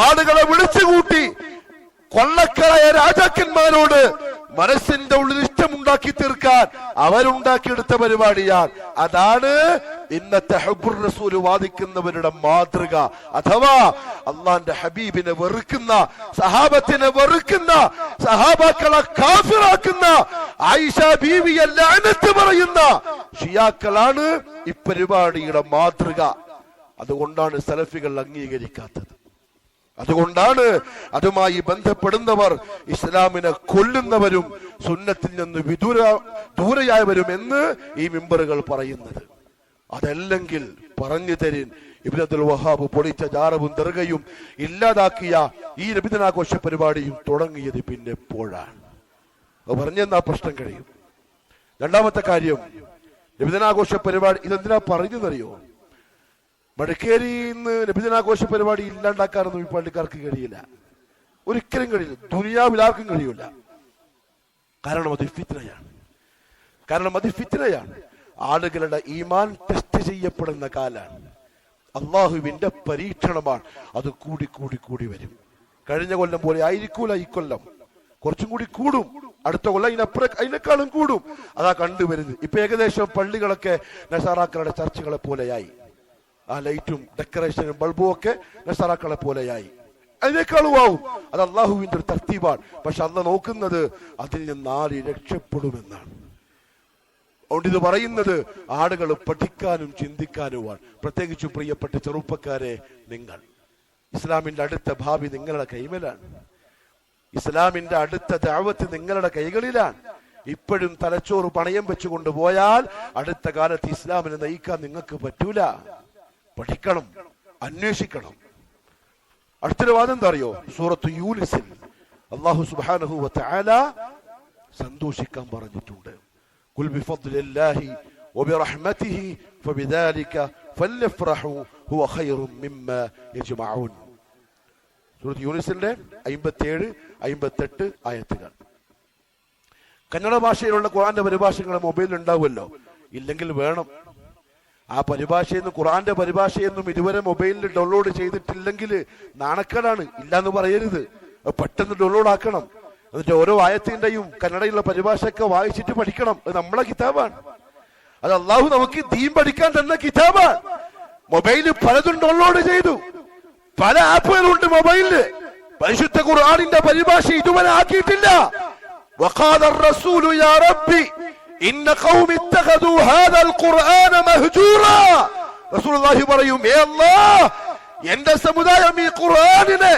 ആളുകളെ വിളിച്ചുകൂട്ടി, കൊള്ളക്കളയ രാജാക്കന്മാരോട് മനസ്സിന്റെ ഉള്ളിൽ ഇഷ്ടമുണ്ടാക്കി തീർക്കാൻ അവരുണ്ടാക്കിയെടുത്ത പരിപാടിയാണ്. അതാണ് ഇന്നത്തെ ഹബ്ബുർ റസൂൽ വാദിക്കുന്നവരുടെ മാതൃക. അഥവാ അള്ളാന്റെ ഹബീബിനെ വെറുക്കുന്ന, സഹാബത്തിനെ വെറുക്കുന്ന, സഹാബാക്കളെ കാഫിറാക്കുന്ന, ആയിഷ ബീവിയെ ലഅനത്ത് പറയുന്ന ഷിയാക്കളാണ് ഈ പരിപാടിയുടെ മാതൃക. അതുകൊണ്ടാണ് സലഫികൾ അംഗീകരിക്കാത്തത്. അതുകൊണ്ടാണ് അതുമായി ബന്ധപ്പെടുന്നവർ ഇസ്ലാമിനെ കൊല്ലുന്നവരും സുന്നത്തിൽ നിന്ന് ദൂരെയായവരും എന്ന് ഈ മിമ്പറുകൾ പറയുന്നത്. അതല്ലെങ്കിൽ പറഞ്ഞു തരീൻ, ഇബ്നു അബ്ദുൽ വഹാബ് പൊളിച്ച ജാറവും ദർഗയും ഇല്ലാതാക്കിയ ഈ നബിദിനാഘോഷ പരിപാടിയും തുടങ്ങിയത് പിന്നെ എപ്പോഴാണ്? അത് പറഞ്ഞെന്നാ പ്രശ്നം കഴിയും. രണ്ടാമത്തെ കാര്യം, നബിദിനാഘോഷ പരിപാടി ഇതെന്തിനാ പറഞ്ഞെന്നറിയോ? മടക്കേരിന്ന് നബിദിനാഘോഷ പരിപാടി ഇല്ലാണ്ടാക്കാനൊന്നും ഈ പള്ളിക്കാർക്ക് കഴിയില്ല, ഒരിക്കലും കഴിയില്ല, ദുനിയാവിൽ ആർക്കും കഴിയില്ല. കാരണം അത് ഫിത്നയാണ്. ആളുകളുടെ ഈമാൻ ടെസ്റ്റ് ചെയ്യപ്പെടുന്ന കാലാണ്, അള്ളാഹുവിന്റെ പരീക്ഷണമാണ്. അത് കൂടി വരും. കഴിഞ്ഞ കൊല്ലം പോലെ ആയിരിക്കൂല ഈ കൊല്ലം, കുറച്ചും കൂടി കൂടും. അടുത്ത കൊല്ലം അതിനേക്കാളും കൂടും. അതാ കണ്ടുവരുന്നത്. ഇപ്പൊ ഏകദേശം പള്ളികളൊക്കെ നസാറാക്കളുടെ ചർച്ചുകളെ പോലെയായി. ആ ലൈറ്റും ഡെക്കറേഷനും ബൾബും ഒക്കെ നസാറാക്കളെ പോലെയായി. അതിനേക്കാളും ആവും. അത് അള്ളാഹുവിന്റെ ഒരു തർത്തീബാണ്. പക്ഷെ അള്ളാഹ് നോക്കുന്നത് അതിൽ നിന്ന് ആര് രക്ഷപ്പെടുമെന്നാണ്. അതുകൊണ്ട് ഇത് പറയുന്നത് ആളുകൾ പഠിക്കാനും ചിന്തിക്കാനുമാണ്. പ്രത്യേകിച്ചും പ്രിയപ്പെട്ട ചെറുപ്പക്കാരെ, നിങ്ങൾ ഇസ്ലാമിന്റെ അടുത്ത ഭാവി നിങ്ങളുടെ കൈമേലാണ്. ഇസ്ലാമിന്റെ അടുത്ത ദഅവത്ത് നിങ്ങളുടെ കൈകളിലാണ്. ഇപ്പോഴും തലച്ചോറ് പണയം വെച്ചുകൊണ്ട് പോയാൽ അടുത്ത കാലത്ത് ഇസ്ലാമിനെ നയിക്കാൻ നിങ്ങൾക്ക് പറ്റൂല. പഠിക്കണം, അന്വേഷിക്കണം. അടുത്തൊരു വാദം എന്താ അറിയോ? സൂറത്ത് യൂനിസിൽ അല്ലാഹു സുബ്ഹാനഹു വ തആല സന്തോഷിക്കാൻ പറഞ്ഞിട്ടുണ്ട്. ഖുൽ ബിഫദ്ലില്ലാഹി വബിറഹ്മതിഹി ഫബിദാലിക ഫല്യഫ്റഹു ഹുവ ഖൈറും മിമ്മാ യജ്മഊൻ. സൂറത്ത് യൂനിസിന്റെ 57-58 ആയത്തുകൾ. കന്നഡ ഭാഷയിലുള്ള ഖുർആന്റെ പരിഭാഷകൾ മൊബൈലിൽ ഉണ്ടാവുമല്ലോ, ഇല്ലെങ്കിൽ വേണം. ആ പരിഭാഷയെന്നും ഖുർആന്റെ പരിഭാഷയെന്നും ഇതുവരെ മൊബൈലിൽ ഡൗൺലോഡ് ചെയ്തിട്ടില്ലെങ്കിൽ നാണക്കേടാണ്. ഇല്ലാന്ന് പറയരുത്, പെട്ടെന്ന് ഡൗൺലോഡ് ആക്കണം. എന്നിട്ട് ഓരോ ആയത്തിന്റെയും കന്നഡയിലുള്ള പരിഭാഷയൊക്കെ വായിച്ചിട്ട് പഠിക്കണം. അത് നമ്മളെ കിതാബാണ്. അത് അള്ളാഹു നമുക്ക് ദീൻ പഠിക്കാൻ തന്ന കിതാബാണ്. മൊബൈലിൽ പലതും ഡൗൺലോഡ് ചെയ്തു, പല ആപ്പുകളുണ്ട് മൊബൈലില്. പരിശുദ്ധ ഖുർആനിന്റെ പരിഭാഷ ഇതുവരെ ആക്കിയിട്ടില്ല. വഖാല റസൂലു യാ റബ്ബി ഇന്ന ഖൗമി ഇത്തഖദു ഹാദൽ ഖുർആന മഹ്ജൂറാ. റസൂലുള്ളാഹി പറയും, ഏ അല്ലാഹ്, എന്റെ സമുദായം ഈ ഖുർആനിനെ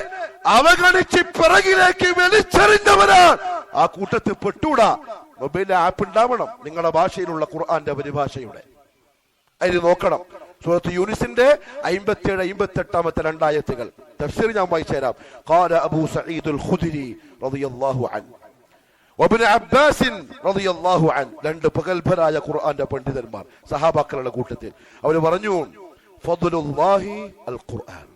അവഗണിച്ച് പിറകിലേക്ക് വലിച്ചെറിഞ്ഞവരാണ്. ആ കൂട്ടത്തിൽ പെട്ടൂടാ. മൊബൈലിൽ ആപ്പ് ഉണ്ടാവണം നിങ്ങളുടെ ഭാഷയിലുള്ള ഖുർആന്റെ പരിഭാഷയുടെ. അതിന് നോക്കണം. സൂറത്ത് യൂനിസിന്റെ 57-58 രണ്ടായത്തുകൾ തഫ്സീർ ഞാൻ വായിച്ചു തരാം. ഖാല അബൂ സഈദുൽ ഖുദ്രി റളിയല്ലാഹു അൻഹു വഇബ്നു അബ്ബാസ് റളിയല്ലാഹു അൻഹു, രണ്ട് പ്രഗൽഭരായ ഖുർആന്റെ പണ്ഡിതന്മാർ സഹാബാക്കളുടെ കൂട്ടത്തിൽ. അവർ പറഞ്ഞു, ഫദ്ലുല്ലാഹി അൽ ഖുർആൻ.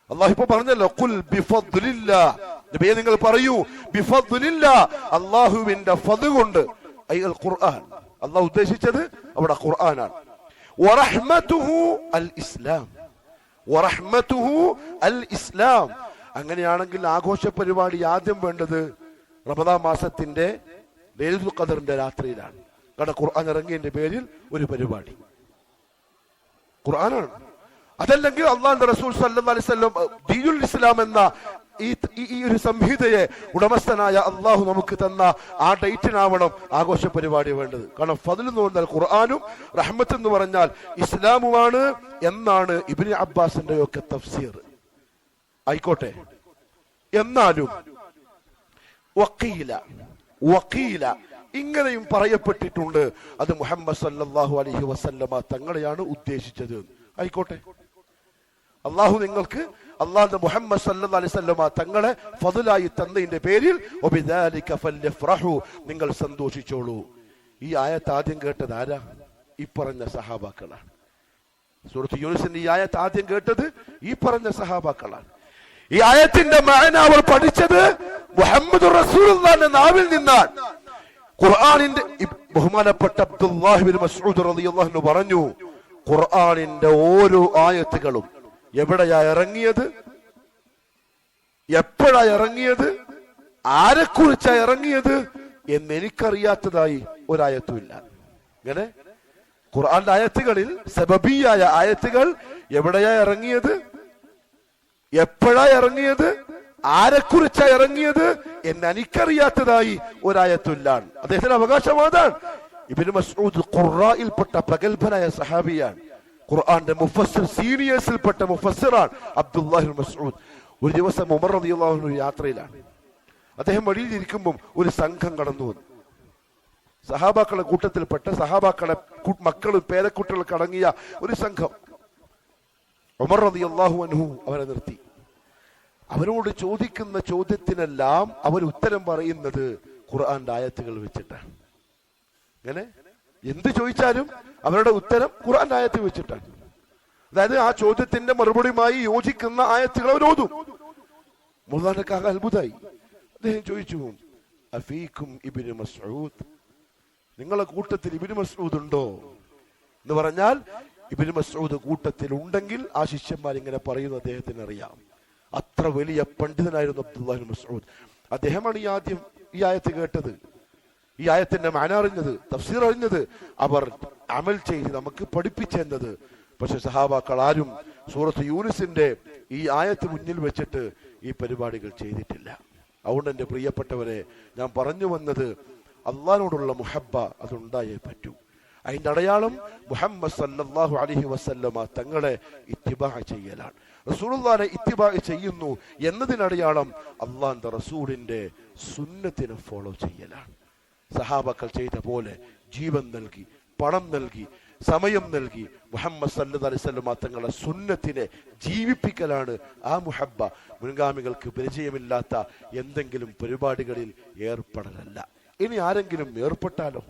അല്ലാഹു ഇപ്പോൾ പറഞ്ഞല്ലോ, ഖുൽ ബിഫദ്ലില്ലാഹ് നബിയെ നിങ്ങൾ പറയൂ ബിഫദ്ലില്ലാഹ്, അല്ലാഹുവിന്റെ ഫദ്ൽ കൊണ്ട്, അൽ ഖുർആൻ. അല്ലാഹു ഉദ്ദേശിച്ചത് അവിടെ ഖുർആനാണ്. വറഹ്മതുഹു അൽ ഇസ്ലാം, വറഹ്മതുഹു അൽ ഇസ്ലാം. അങ്ങനെയാണെങ്കിൽ ആഘോഷ പരിപാടി ആദ്യം വേണ്ടത് റമദാൻ മാസത്തിന്റെ ലൈലത്തുൽ ഖദറിന്റെ രാത്രിയിലാണ്. കാരണം ഖുർആൻ ഇറങ്ങിയതിന്റെ പേരിൽ ഒരു പരിപാടി ഖുർആനാണ്. അതല്ലെങ്കിൽ അള്ളാഹുവിന്റെ റസൂൽ സല്ലല്ലാഹു അലൈഹി വസല്ലം ദീനുൽ ഇസ്ലാം എന്ന ഈ ഒരു സംഹിതയെ ഉടമസ്ഥനായ അള്ളാഹു നമുക്ക് തന്ന ആ ഡേറ്റിനാവണം ആഘോഷ പരിപാടി വേണ്ടത്. കാരണം ഫദ്ൽ എന്ന് പറഞ്ഞാൽ ഖുർആനും റഹ്മത്ത് എന്ന് പറഞ്ഞാൽ ഇസ്ലാമുമാണ് എന്നാണ് ഇബ്നു അബ്ബാസിന്റെ ഒക്കെ തഫ്സീർ. ആയിക്കോട്ടെ, എന്നാലും വഖീല ഇങ്ങനെയും പറയപ്പെട്ടിട്ടുണ്ട്, അത് മുഹമ്മദ് സല്ലല്ലാഹു അലൈഹി വസല്ലമ തങ്ങളെയാണ് ഉദ്ദേശിച്ചത്. ആയിക്കോട്ടെ, അള്ളാഹു നിങ്ങൾക്ക് അള്ളാഹുവിന്റെ മുഹമ്മദ് സല്ലല്ലാഹു അലൈഹി വസല്ലമ തങ്ങളെ ഫദ്ലായി തന്നതിന്റെ പേരിൽ വബിദാലിക ഫൽയഫ്റഹു, നിങ്ങൾ സന്തോഷിച്ചോളൂ. ഈ ആയത്ത് ആദ്യം കേട്ടത് ആരാ? ഈ പറഞ്ഞ സഹാബാക്കളാണ്. സൂറത്ത് യൂനുസിന്റെ ഈ ആയത്ത് ആദ്യം കേട്ടത് ഈ പറഞ്ഞ സഹാബാക്കളാണ്. ഈ ആയത്തിന്റെ മഅന അവർ പഠിച്ചത് മുഹമ്മദ് റസൂലുള്ളാഹിന്റെ നാവിൽ നിന്നാണ്. ഖുർആനിന്റെ ബഹുമാനപ്പെട്ട അബ്ദുല്ലാഹി ഇബ്നു മസ്ഊദ് റളിയല്ലാഹു അൻഹു പറഞ്ഞു, ഖുർആനിന്റെ ഓരോ ആയത്തുകളും എവിടെയാ ഇറങ്ങിയത്, എപ്പോഴാ ഇറങ്ങിയത്, ആരെക്കുറിച്ചാ ഇറങ്ങിയത് എന്ന് എനിക്കറിയാത്തതായി ഒരായത്തുമില്ല. ഇങ്ങനെ ഖുർആന്റെ ആയത്തുകളിൽ സബബിയായ ആയത്തുകൾ എവിടെയാ ഇറങ്ങിയത്, എപ്പോഴാ ഇറങ്ങിയത്, ആരെക്കുറിച്ചാ ഇറങ്ങിയത് എന്ന് എനിക്കറിയാത്തതായി ഒരായത്തുമില്ലാണ്. അദ്ദേഹത്തിന്റെ അവകാശവാദാണ്. ഇബ്നു മസ്ഊദ് ഖുർആനിൽപ്പെട്ട പ്രഗത്ഭനായ സഹാബിയാണ്. ഖുർആന്റെ മുഫസ്സിർ സീനിയേഴ്സിൽപ്പെട്ട മുഫസ്സിറാണ് അബ്ദുല്ലാഹി ഇബ്നു മസ്ഊദ്. ഒരു ദിവസം ഉമർ റളിയല്ലാഹു അൻഹു യാത്രയിലാണ്. അദ്ദേഹം വഴിയിൽ ഇരിക്കുമ്പോൾ ഒരു സംഘം കടന്നു വന്നു. സഹാബാക്കളുടെ കൂട്ടത്തിൽപ്പെട്ട സഹാബാക്കളെ മക്കളും പേരക്കുട്ടികളൊക്കെ അടങ്ങിയ ഒരു സംഘം. ഉമർ റളിയല്ലാഹു അൻഹു അവരെ നിർത്തി. അവരോട് ചോദിക്കുന്ന ചോദ്യത്തിനെല്ലാം അവർ ഉത്തരം പറയുന്നത് ഖുർആന്റെ ആയത്തുകൾ വെച്ചിട്ടാണ്. ഇങ്ങനെ എന്ത് ചോദിച്ചാലും അവരുടെ ഉത്തരം ഖുർആന്റെ ആയത്ത് വെച്ചിട്ടാണ്. അതായത് ആ ചോദ്യത്തിന്റെ മറുപടിയുമായി യോജിക്കുന്ന ആയത്തുകൾ അവർ ഓതും. മുള്ളാനക്കാകെ അത്ഭുതമായി. അദ്ദേഹം ചോദിച്ചു, അഫീക്കും ഇബ്നു മസ്ഊദ്, നിങ്ങളെ കൂട്ടത്തിൽ ഇബ്നു മസ്ഊദ് ഉണ്ടോ എന്ന് പറഞ്ഞാൽ ഇബ്നു മസ്ഊദ് കൂട്ടത്തിൽ ഉണ്ടെങ്കിൽ ആ ശിഷ്യന്മാർ ഇങ്ങനെ പറയുന്നു അദ്ദേഹത്തിന് അറിയാം. അത്ര വലിയ പണ്ഡിതനായിരുന്നു അബ്ദുല്ലാഹി ഇബ്നു മസ്ഊദ്. അദ്ദേഹമാണ് ഈ ആയത്ത് കേട്ടത്, ഈ ആയത്തിന്റെ മഅന അറിഞ്ഞത്, തഫ്സീർ അറിഞ്ഞത്, അവർ അമൽ ചെയ്ത് നമുക്ക് പഠിപ്പിച്ചെന്നത്. പക്ഷെ സഹാബാക്കൾ ആരും സൂറത്ത് യൂനുസിന്റെ ഈ ആയത്ത് മുന്നിൽ വെച്ചിട്ട് ഈ പരിപാടികൾ ചെയ്തിട്ടില്ല. അതുകൊണ്ട് എന്റെ പ്രിയപ്പെട്ടവരെ, ഞാൻ പറഞ്ഞു വന്നത് അള്ളാഹിനോടുള്ള മുഹബ്ബ അതുണ്ടായേ പറ്റൂ. അതിന്റെ അടയാളം മുഹമ്മദ് സല്ലല്ലാഹു അലൈഹി വസല്ലമ തങ്ങളെ ഇത്തിബാ ചെയ്യലാണ്. റസൂലുള്ളാഹിനെ ഇത്തിബാ ചെയ്യുന്നു എന്നതിനടയാളം അള്ളാഹിന്റെ റസൂലിന്റെ സുന്നത്തിനെ ഫോളോ ചെയ്യലാണ്. സഹാബാക്കൾ ചെയ്ത പോലെ ജീവൻ നൽകി, പണം നൽകി, സമയം നൽകി മുഹമ്മദ് സല്ലല്ലാഹു അലൈഹി വസല്ലമ തങ്ങളുടെ സുന്നത്തിനെ ജീവിപ്പിക്കലാണ് ആ മുഹബ്ബ. മുൻഗാമികൾക്ക് പരിചയമില്ലാത്ത എന്തെങ്കിലും പരിപാടികളിൽ ഏർപ്പെടലല്ല. ഇനി ആരെങ്കിലും ഏർപ്പെട്ടാലോ?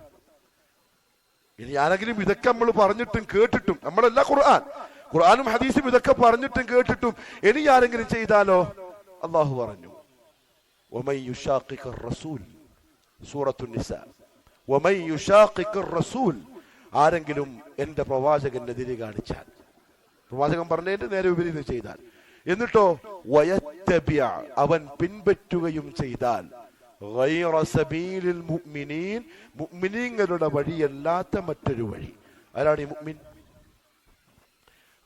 ഇനി ആരെങ്കിലും ഇതൊക്കെ നമ്മൾ പറഞ്ഞിട്ടും കേട്ടിട്ടും, നമ്മളല്ല ഖുർആനും ഹദീസും ഇതൊക്കെ പറഞ്ഞിട്ടും കേട്ടിട്ടും ഇനി ആരെങ്കിലും ചെയ്താലോ? അല്ലാഹു പറഞ്ഞു, വമൻ യുശാഖിഖർ റസൂൽ, സൂറത്തുൻ നിസാ, വമൻ യുശാഖിഖർ റസൂൽ, ആരെങ്കിലും എന്റെ പ്രവാചകന്റെ എതിര് കാണിച്ചാൽ, പ്രവാചകൻ പറഞ്ഞതിന്റെ നേരെ വിപരീതം ചെയ്താൽ, എന്നിട്ടോ വയത്തബിഅ, അവൻ പിൻപറ്റുകയും ചെയ്താൽ, ഗൈറ സബീലിൽ മുഅ്മിനീൻ, മുഅ്മിനീങ്ങളുടെ വഴിയല്ലാത്ത മറ്റൊരു വഴി. ആരാണ് ഈ മുഅ്മിൻ?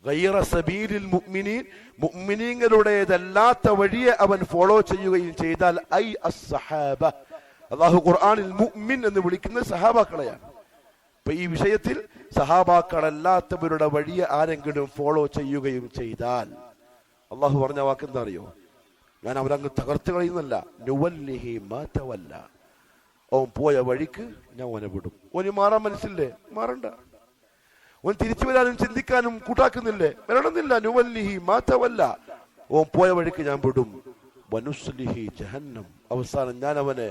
ഗൈറ സബീലിൽ മുഅ്മിനീൻ, മുഅ്മിനീങ്ങളുടേതല്ലാത്ത വഴിയെ അവൻ ഫോളോ ചെയ്യുകയും ചെയ്താൽ, ഐ അസ്സഹാബ, അല്ലാഹു ഖുർആനിൽ മുഅ്മിൻ എന്ന് വിളിക്കുന്നത് സഹാബാക്കളെയാണ്. അപ്പൊ ഈ വിഷയത്തിൽ സഹാബാക്കളല്ലാത്തവരുടെ വഴിയെ ആരെങ്കിലും ഫോളോ ചെയ്യുകയും ചെയ്താൽ, അള്ളാഹു പറഞ്ഞ വാക്ക് എന്താ അറിയോ? ഞാൻ അവരങ്ങ് തകർത്ത് കളയുന്നല്ല, നുവല്ലിഹി മാ തവല്ല, അവൻ പോയ വഴിക്ക് ഞാൻ ഓനെ വിടും. ഓന് മാറാൻ മനസ്സില്ലേ? മാറണ്ട. ഓൻ തിരിച്ചു വരാനും ചിന്തിക്കാനും കൂട്ടാക്കുന്നില്ലേ? വരണമെന്നില്ല. നുവല്ലിഹി മാ തവല്ല, ഓൻ പോയ വഴിക്ക് ഞാൻ വിടും. വനുസ്ലിഹി ജഹന്നം, അവസാനം ഞാൻ അവനെ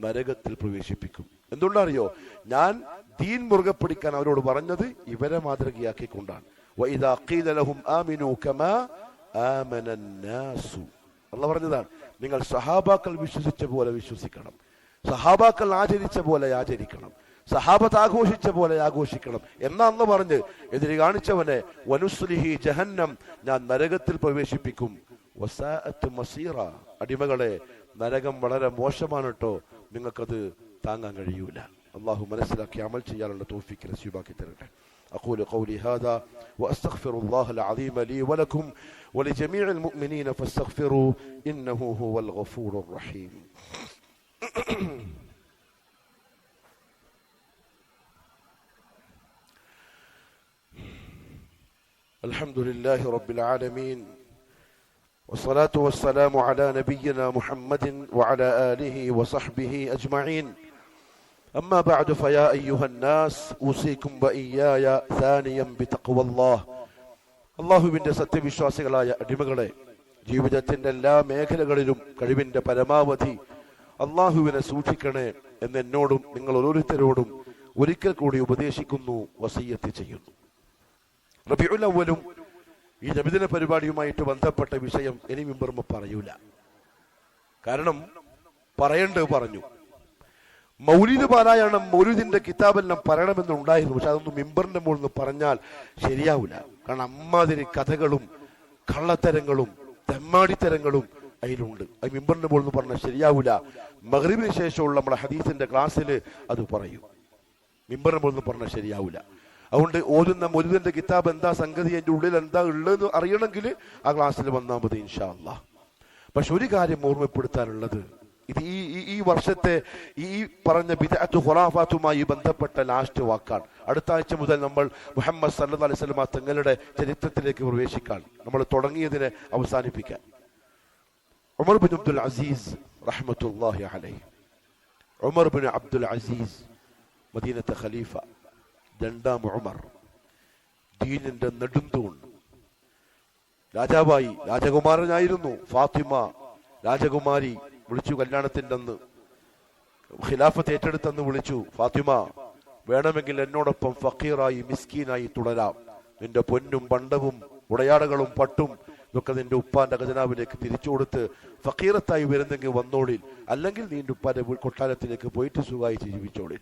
നരകത്തിൽ പ്രവേശിപ്പിക്കും. എന്തുകൊണ്ടറിയോ? ഞാൻ ദീൻ മുറുകെ പിടിക്കാൻ അവരോട് പറഞ്ഞത് ഇവരെ മാതൃകയാക്കിക്കൊണ്ടാണ്. വഇദാ ഖീല ലഹും ആമിനൂ കമാ ആമനന്നാസു, അള്ളാഹ് പറഞ്ഞതാണ്, നിങ്ങൾ സഹാബാക്കൾ വിശ്വസിച്ച പോലെ വിശ്വസിക്കണം, സഹാബാക്കൾ ആചരിച്ച പോലെ ആചരിക്കണം, സഹാബത്ത് ആഘോഷിച്ച പോലെ ആഘോഷിക്കണം എന്നാന്ന് പറഞ്ഞ് എതിര് കാണിച്ചവനെ വനുസ്ലിഹി ജഹന്നം, ഞാൻ നരകത്തിൽ പ്രവേശിപ്പിക്കും. വസാഅത്ത് മസീറ, അടിമകളെ നരകം വളരെ മോശമാണ് കേട്ടോ, നിങ്ങൾക്കത് താങ്ങാൻ കഴിയൂല. അള്ളാഹു മനസ്സിലാക്കി അമൽ ചെയ്യാനുള്ള തൗഫീഖ് നസീബാക്കി തരട്ടെ. أقول قولي هذا وأستغفر الله العظيم لي ولكم ولجميع المؤمنين فاستغفروا إنه هو الغفور الرحيم. الحمد لله رب العالمين والصلاة والسلام على نبينا محمد وعلى آله وصحبه أجمعين. أما بعد فيا أيها الناس أوصيكم وإياي ثانيا بتقوى الله. അള്ളാഹുവിന്റെ സത്യവിശ്വാസികളായ അടിമകളെ, ജീവിതത്തിന്റെ എല്ലാ മേഖലകളിലും കഴിവിന്റെ പരമാവധി അള്ളാഹുവിനെ സൂക്ഷിക്കണേ എന്ന് എന്നോടും നിങ്ങൾ ഓരോരുത്തരോടും ഒരിക്കൽ കൂടി ഉപദേശിക്കുന്നു, വസിയ്യത്ത് ചെയ്യുന്നു. റബീഉൽ അവ്വലും ഈ നബിദിന പരിപാടിയുമായിട്ട് ബന്ധപ്പെട്ട വിഷയം ഇനി മിമ്പറും പറയൂല. കാരണം പറയേണ്ടത് പറഞ്ഞു. മൗലിദ് പാരായണം, മൗലിദിന്റെ കിതാബെല്ലാം പറയണമെന്നുണ്ടായിരുന്നു. പക്ഷെ അതൊന്നും മിമ്പറിന്റെ മുകളിൽ നിന്ന് പറഞ്ഞാൽ ശരിയാവില്ല. കാരണം അമ്മാതിരി കഥകളും കള്ളത്തരങ്ങളും തെമ്മാടിത്തരങ്ങളും അതിലുണ്ട്. അത് മിമ്പറിന്റെ മുകളിൽ നിന്ന് പറഞ്ഞാൽ ശരിയാവില്ല. മഗ്രിബിന് ശേഷമുള്ള നമ്മുടെ ഹദീസിന്റെ ക്ലാസ്സിൽ അത് പറയും. മിമ്പറിന്റെ മുകളിൽ നിന്ന് പറഞ്ഞാൽ ശരിയാവില്ല. അതുകൊണ്ട് ഓതുന്ന മൗലിദിന്റെ കിതാബ് എന്താ സംഗതി, അതിന്റെ ഉള്ളിൽ എന്താ ഉള്ളതെന്ന് അറിയണമെങ്കിൽ ആ ക്ലാസ്സിൽ വന്നാൽ മതി ഇൻഷാ അല്ലാഹ്. പക്ഷെ ഒരു കാര്യം ഓർമ്മപ്പെടുത്താനുള്ളത്, ഇത് ഈ വർഷത്തെ ഈ പറഞ്ഞ ബിദ്അത്ത് ഖുറാഫാത്തുമായി ബന്ധപ്പെട്ട ലാസ്റ്റ് വാക്കാണ്. അടുത്ത ആഴ്ച മുതൽ നമ്മൾ മുഹമ്മദ് സല്ലല്ലാഹു അലൈഹി വസല്ലം തങ്ങളുടെ ചരിത്രത്തിലേക്ക് പ്രവേശിക്കാൻ, നമ്മൾ തുടങ്ങിയതിനെ അവസാനിപ്പിക്കാൻ. ഉമർ ബിൻ അബ്ദുൽ അസീസ് റഹ്മത്തുള്ളാഹി അലൈഹി, ഉമർ ബിൻ അബ്ദുൽ അസീസ് മദീനത്തെ ഖലീഫ, രണ്ടാം ഉമർ, ദീനിന്റെ നെടുന്തൂൺ, രാജാവായി, രാജകുമാരനായിരുന്നു. ഫാത്തിമ രാജകുമാരി വിളിച്ചു, കല്യാണത്തിന്റെ അന്ന് ഖിലാഫത്ത് ഏറ്റെടുത്തെന്ന് വിളിച്ചു. ഫാത്തിമ, വേണമെങ്കിൽ എന്നോടൊപ്പം ഫക്കീറായി മിസ്കീനായി തുടരാം. നിന്റെ പൊന്നും പണ്ടവും ഉടയാടകളും പട്ടും ഇതൊക്കെ നിന്റെ ഉപ്പാന്റെ ഖജനാവിലേക്ക് തിരിച്ചു കൊടുത്ത് ഫക്കീറത്തായി വരുന്നെങ്കിൽ വന്നോളിൽ, അല്ലെങ്കിൽ നിന്റെ ഉപ്പാന്റെ കൊട്ടാരത്തിലേക്ക് പോയിട്ട് സുഖമായി ജീവിച്ചോളിൽ.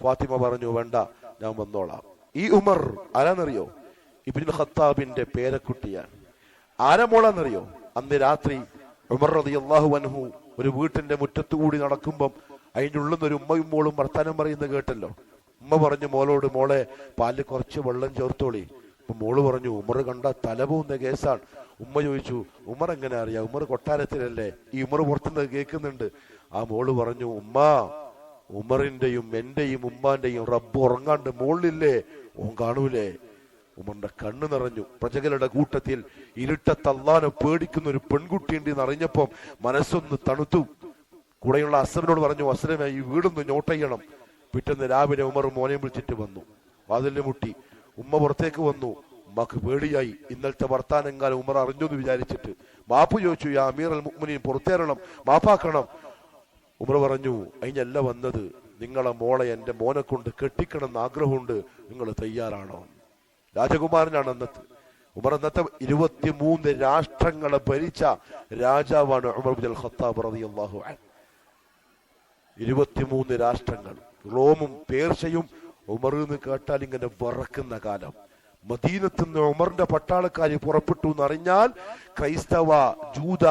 ഫാത്തിമ പറഞ്ഞു, വേണ്ട, ഞാൻ വന്നോളാം. ഈ ഉമർ ആരാന്നറിയോ? ഇബ്നുൽ ഖത്താബിന്റെ പേരക്കുട്ടിയാണ്. ആരാ മോളാന്നറിയോ? അന്ന് രാത്രി ഉമർ റളിയല്ലാഹു അൻഹു ഒരു വീട്ടിന്റെ മുറ്റത്തുകൂടി നടക്കുമ്പം അതിൻ്റെ ഉള്ളിൽ നിന്നൊരു ഉമ്മയും മോളും വർത്താനം പറയുന്നത് കേട്ടല്ലോ. ഉമ്മ പറഞ്ഞു മോളോട്, മോളെ പാലിൽ കുറച്ച് വെള്ളം ചേർത്തോളി. അപ്പൊ മോള് പറഞ്ഞു, ഉമർ കണ്ട തല പോകുന്ന കേസാണ്. ഉമ്മ ചോദിച്ചു, ഉമർ എങ്ങനെ അറിയാം? ഉമർ കൊട്ടാരത്തിലല്ലേ? ഈ ഉമർ പുറത്തുനിന്ന് കേൾക്കുന്നുണ്ട്. ആ മോള് പറഞ്ഞു, ഉമ്മ, ഉമറിന്റെയും എന്റെയും ഉമ്മാന്റെയും റബ്ബ് ഉറങ്ങാണ്ട് മോളിലില്ലേ, ഓൻ കാണൂലേ? ഉമറിന്റെ കണ്ണ് നിറഞ്ഞു. പ്രജകളുടെ കൂട്ടത്തിൽ ഇരുട്ടത്ത് അല്ലാഹുവിനെ പേടിക്കുന്ന ഒരു പെൺകുട്ടിയുണ്ട് എന്നറിഞ്ഞപ്പം മനസ്സൊന്ന് തണുത്തു. കൂടെയുള്ള അസ്ലമിനോട് പറഞ്ഞു, അസ്ലമേ, ഈ വീടൊന്ന് നോട്ട് ചെയ്യണം. പിറ്റേന്ന് രാവിലെ ഉമർ മോനെ വിളിച്ചിട്ട് വന്നു. വാതിലിന് മുട്ടി. ഉമ്മ പുറത്തേക്ക് വന്നു. ഉമ്മക്ക് പേടിയായി. ഇന്നലത്തെ വർത്താനെങ്കാലം ഉമർ അറിഞ്ഞു എന്ന് വിചാരിച്ചിട്ട് മാപ്പ് ചോദിച്ചു, യാ അമീർ അൽ മുഅ്മിനീൻ, പുറത്തേറണം, മാപ്പാക്കണം. ഉമർ പറഞ്ഞു, അതിനല്ല വന്നത്, നിങ്ങളെ മോളെ എന്റെ മോനെ കൊണ്ട് കെട്ടിക്കണം എന്ന് ആഗ്രഹമുണ്ട്, നിങ്ങൾ തയ്യാറാണോ? രാജകുമാരനാണ് അന്നത്തെ ഉമർ. അന്നത്തെ 23 രാഷ്ട്രങ്ങളെ ഭരിച്ച രാജാവാണ് ഉമർ ബിൻ ഖത്താബ് റളിയല്ലാഹു അൻഹു. 23 രാഷ്ട്രങ്ങൾ, റോമും പേർഷ്യയും. ഉമർ എന്ന് കേട്ടാൽ ഇങ്ങനെ വിറക്കുന്ന കാലം. മദീനത്ത് നിന്ന് ഉമറിന്റെ പട്ടാളക്കാർ പുറപ്പെട്ടു എന്നറിഞ്ഞാൽ ക്രൈസ്തവ, ജൂത,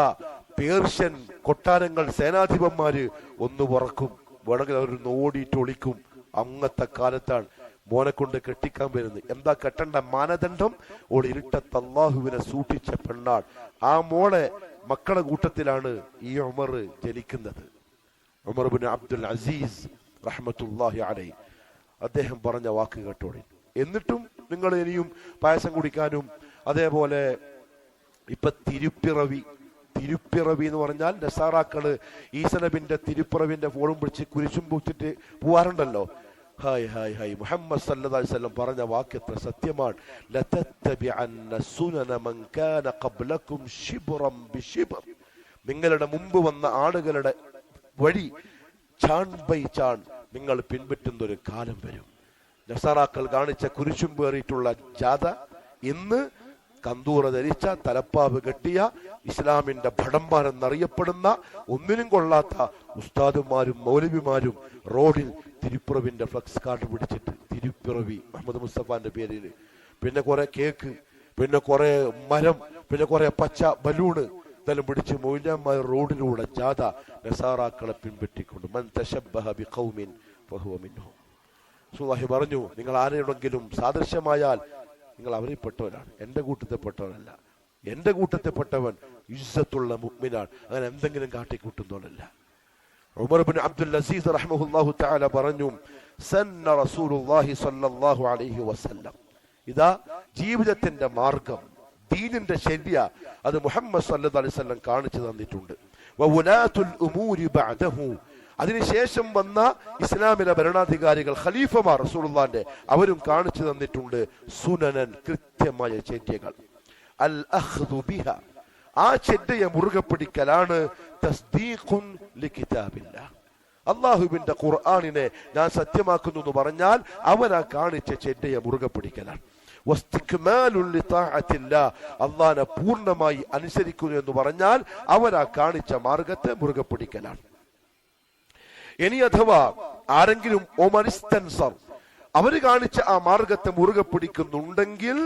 പേർഷ്യൻ കൊട്ടാരങ്ങൾ, സേനാധിപന്മാര് ഒന്ന് വിറക്കും. വേണമെങ്കിൽ അവർ ഓടിയിട്ട് ഒളിക്കും. അങ്ങത്തെ കാലത്താണ് മോനെ കൊണ്ട് കെട്ടിക്കാൻ വരുന്നത്. എന്താ കെട്ടേണ്ട മാനദണ്ഡം? ഓൾ ഇരുട്ടത്ത് അല്ലാഹുവിനെ സൂക്ഷിച്ച പെണ്ണാൾ. ആ മോളെ മക്കളുടെ കൂട്ടത്തിലാണ് ഈ ഉമർ ജനിക്കുന്നത്. ഉമർ ബിൻ അബ്ദുൽ അസീസ് റഹ്മത്തുള്ളാഹി അലൈഹി. അദ്ദേഹം പറഞ്ഞ വാക്ക് കേട്ടോളി. എന്നിട്ടും നിങ്ങൾ ഇനിയും പായസം കുടിക്കാനും, അതേപോലെ ഇപ്പൊ തിരുപ്പിറവി എന്ന് പറഞ്ഞാൽ നസാറാക്കള് ഈസനബിന്റെ തിരുപ്പിറവിന്റെ ഫോണും പിടിച്ച് കുരിശും പൂച്ചിട്ട് പോവാറുണ്ടല്ലോ. ഹായ് ഹായ് ഹായ്, മുഹമ്മദ് സല്ലല്ലാഹു അലൈഹി വസല്ലം പറഞ്ഞ വാക്യത്ര സത്യമാണ്. ലതത്തബിഅന്ന സുനന മൻ കാന ഖബ്ലകും ശിബ്റൻ ബിശിബ്ർ. നിങ്ങളുടെ മുമ്പ് വന്ന ആളുകളുടെ വഴി ചാൺ ബൈ ചാൺ നിങ്ങൾ പിൻപറ്റുന്ന ഒരു കാലം വരും. നസാറാക്കൾ കാണിച്ച കുരിശും പേറിയിട്ടുള്ള ജാഥ ഇന്ന് കന്തൂറ ധരിച്ച തലപ്പാവ് കെട്ടിയ ഇസ്ലാമിന്റെ ഭടന്മാരെന്നറിയപ്പെടുന്ന ഒന്നിനും കൊള്ളാത്ത ഉസ്താദുമാരും മൗലവിമാരും റോഡിൽ തിരുപ്പിറവിന്റെ ഫ്ലക്സ് കാർഡ് പിടിച്ചിട്ട് തിരുപ്പിറവി മുഹമ്മദ് മുസ്തഫാന്റെ പേരിൽ, പിന്നെ കുറെ കേക്ക്, പിന്നെ കുറെ മരം, പിന്നെ കുറെ പച്ച ബലൂണ് ഇതെല്ലാം പിടിച്ച് മൗലവിമാർ റോഡിലൂടെ ജാഥ നസാറാക്കളെ പിൻപറ്റിക്കൊണ്ട് മൻ തശബ്ബഹ ബിഖൗമിൻ ഫഹുവ മിൻഹും. റസൂലുള്ളാഹി പറഞ്ഞു, നിങ്ങൾ ആരെയെങ്കിലും സാദൃശ്യമായാൽ നിങ്ങൾ അവരിൽപ്പെട്ടവരാണ്, എന്റെ കൂട്ടത്തിൽപ്പെട്ടവനല്ല. എന്റെ കൂട്ടത്തിൽപ്പെട്ടവൻ ഇസ്സത്തുള്ള മുഅ്മിനാണ്, അങ്ങനെ എന്തെങ്കിലും കാട്ടിക്കൂട്ടുന്നവനല്ല. ഉമർ ഇബ്നു അബ്ദുൽ അസീസ് റഹ്മഹുല്ലാഹു തആല പറഞ്ഞു, സന്ന റസൂലുള്ളാഹി സ്വല്ലല്ലാഹു അലൈഹി വസല്ലം, ഇതാ ജീവിതത്തിന്റെ മാർഗം, ദീനിന്റെ ശരിയ, അത് മുഹമ്മദ് സല്ലല്ലാഹു അലൈഹി വസല്ലം കാണിച്ചു തന്നിട്ടുണ്ട്. വഉലാത്തുൽ ഉമൂരി ബഅദഹു, അതിനുശേഷം വന്ന ഇസ്ലാമിലെ ഭരണാധികാരികൾ ഖലീഫമാർ റസൂലുള്ളാഹിന്റെ അവരും കാണിച്ചു തന്നിട്ടുണ്ട് സുനനൻ, കൃത്യമായ ചര്യകൾ. അൽ അഖ്ദു ബിഹ, ആ ചര്യയെ മുറുകെ പിടിക്കലാണ് തസ്ദീഖുൻ ലികിതാബില്ലാഹ്. അല്ലാഹുവിന്റെ ഖുർആനിനെ ഞാൻ സത്യമാക്കുന്നു എന്ന് പറഞ്ഞാൽ അവരാ കാണിച്ച ചര്യയെ മുറുകെ പിടിക്കലാണ്. വസ്തിക്മാലുൻ ലിതാഅത്തില്ലാഹ്, അല്ലാഹുവിനെ പൂർണ്ണമായി അനുസരിക്കുന്നു എന്ന് പറഞ്ഞാൽ അവരാ കാണിച്ച മാർഗത്തെ മുറുകെ പിടിക്കലാണ്. ഇനി അഥവാ ആരെങ്കിലും ഒമനിസ്തൻസർ, അവര് കാണിച്ച ആ മാർഗത്തെ മുറുകെ പിടിക്കുന്നുണ്ടെങ്കിൽ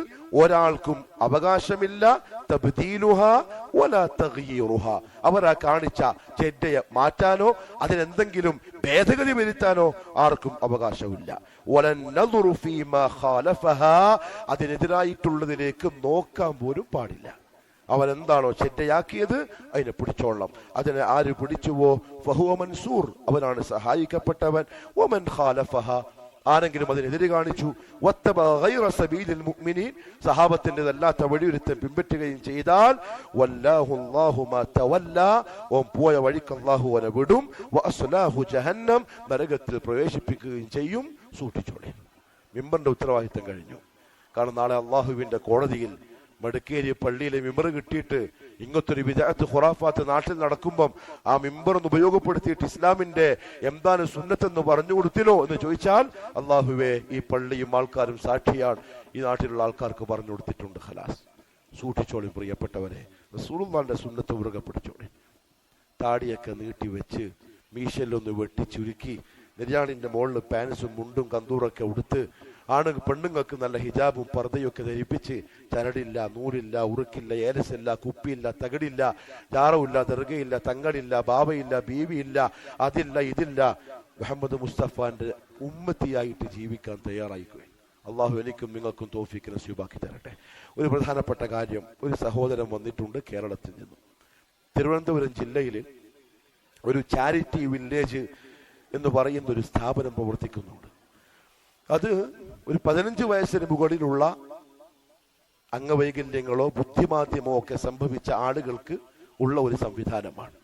ഒരാൾക്കും അവകാശമില്ല തബ്ദീലുഹാ വലാ തഗ്യീറുഹാ, അവരാ കാണിച്ച ചര്യയെ മാറ്റാനോ അതിനെന്തെങ്കിലും ഭേദഗതി വരുത്താനോ ആർക്കും അവകാശമില്ല. വലൻ നദുറു ഫീമാ ഖാലഫഹാ, അതിനെതിരായിട്ടുള്ളതിലേക്ക് നോക്കാൻ പോലും പാടില്ല. അവൻ എന്താണോ ചര്യയാക്കിയത് അതിനെ പിടിച്ചോളണം. അതിനെ ആര് പിടിച്ചുവോ ഫഹുവ മൻസൂർ, അവനാണ് സഹായിക്കപ്പെട്ടവൻ. വമൻ ഖാലഫഹ, ആരെങ്കിലും അതിനെതിരെ കാണിച്ചു, വത്തബ ഗൈറ സബീലിൽ മുഅ്മിനീൻ, സഹാബത്തിൻ്റെതല്ലാത്ത വഴിയൊരുത്തൻ പിൻപറ്റുകയും ചെയ്താൽ വല്ലാഹു അല്ലാഹു മാ തവല്ലാ, ഓൻ പോയ വഴിക്ക് അല്ലാഹു അവനെ വിടും. വഅസ്ലാഹു ജഹന്നം, നരകത്തിൽ പ്രവേശിപ്പിക്കുകയും ചെയ്യും. സൂക്ഷിച്ചോളെ. മിമ്പറിന്റെ ഉത്തരവാദിത്തം കഴിഞ്ഞു. കാരണം നാളെ അല്ലാഹുവിന്റെ കോടതിയിൽ മടക്കേരി പള്ളിയിലെ മിമ്പർ കിട്ടിയിട്ട് ഇങ്ങനത്തൊരു വിദഅത്ത് ഖുറാഫാത്ത് നാട്ടിൽ നടക്കുമ്പം ആ മിമ്പറൊന്ന് ഉപയോഗപ്പെടുത്തിയിട്ട് ഇസ്ലാമിന്റെ എന്താണ് സുന്നത്തെന്ന് പറഞ്ഞു കൊടുത്തില്ലോ എന്ന് ചോദിച്ചാൽ, അല്ലാഹുവേ ഈ പള്ളിയും ആൾക്കാരും സാക്ഷിയാണ്, ഈ നാട്ടിലുള്ള ആൾക്കാർക്ക് പറഞ്ഞു കൊടുത്തിട്ടുണ്ട്. ഖലാസ്, സൂക്ഷിച്ചോളി പ്രിയപ്പെട്ടവരെ. റസൂലുള്ളാഹിന്റെ സുന്നത്ത് മുറുകെ പിടിച്ചോളി. താടിയൊക്കെ നീട്ടി വെച്ച് മീശയിലൊന്ന് വെട്ടി ചുരുക്കി നെര്യാണിന്റെ മുകളിൽ പാൻസും മുണ്ടും കന്തൂറൊക്കെ ഉടുത്ത് പെണ്ണുങ്ങൾക്ക് നല്ല ഹിജാബും പർദ്ദയൊക്കെ ധരിപ്പിച്ച് ചരടില്ല, നൂലില്ല, ഉറുക്കില്ല, ഏലസില്ല, കുപ്പിയില്ല, തകടില്ല, ജാറവില്ല, ദർഗയില്ല, തങ്ങളില്ല, ബാബയില്ല, ബീവിയില്ല, അതില്ല ഇതില്ല, മുഹമ്മദ് മുസ്തഫാന്റെ ഉമ്മത്തിയായിട്ട് ജീവിക്കാൻ തയ്യാറായിക്കോയി. അള്ളാഹു എനിക്കും നിങ്ങൾക്കും തൗഫീഖ് നസീബാക്കി തരട്ടെ. ഒരു പ്രധാനപ്പെട്ട കാര്യം, ഒരു സഹോദരൻ വന്നിട്ടുണ്ട് കേരളത്തിൽ നിന്നും. തിരുവനന്തപുരം ജില്ലയിൽ ഒരു ചാരിറ്റി വില്ലേജ് എന്ന് പറയുന്ന ഒരു സ്ഥാപനം പ്രവർത്തിക്കുന്നുണ്ട്. അത് ഒരു 15 വയസ്സിന് മുകളിലുള്ള അംഗവൈകല്യങ്ങളോ ബുദ്ധിമാന്ദ്യമോ ഒക്കെ സംഭവിച്ച ആളുകൾക്ക് ഉള്ള ഒരു സംവിധാനമാണ്.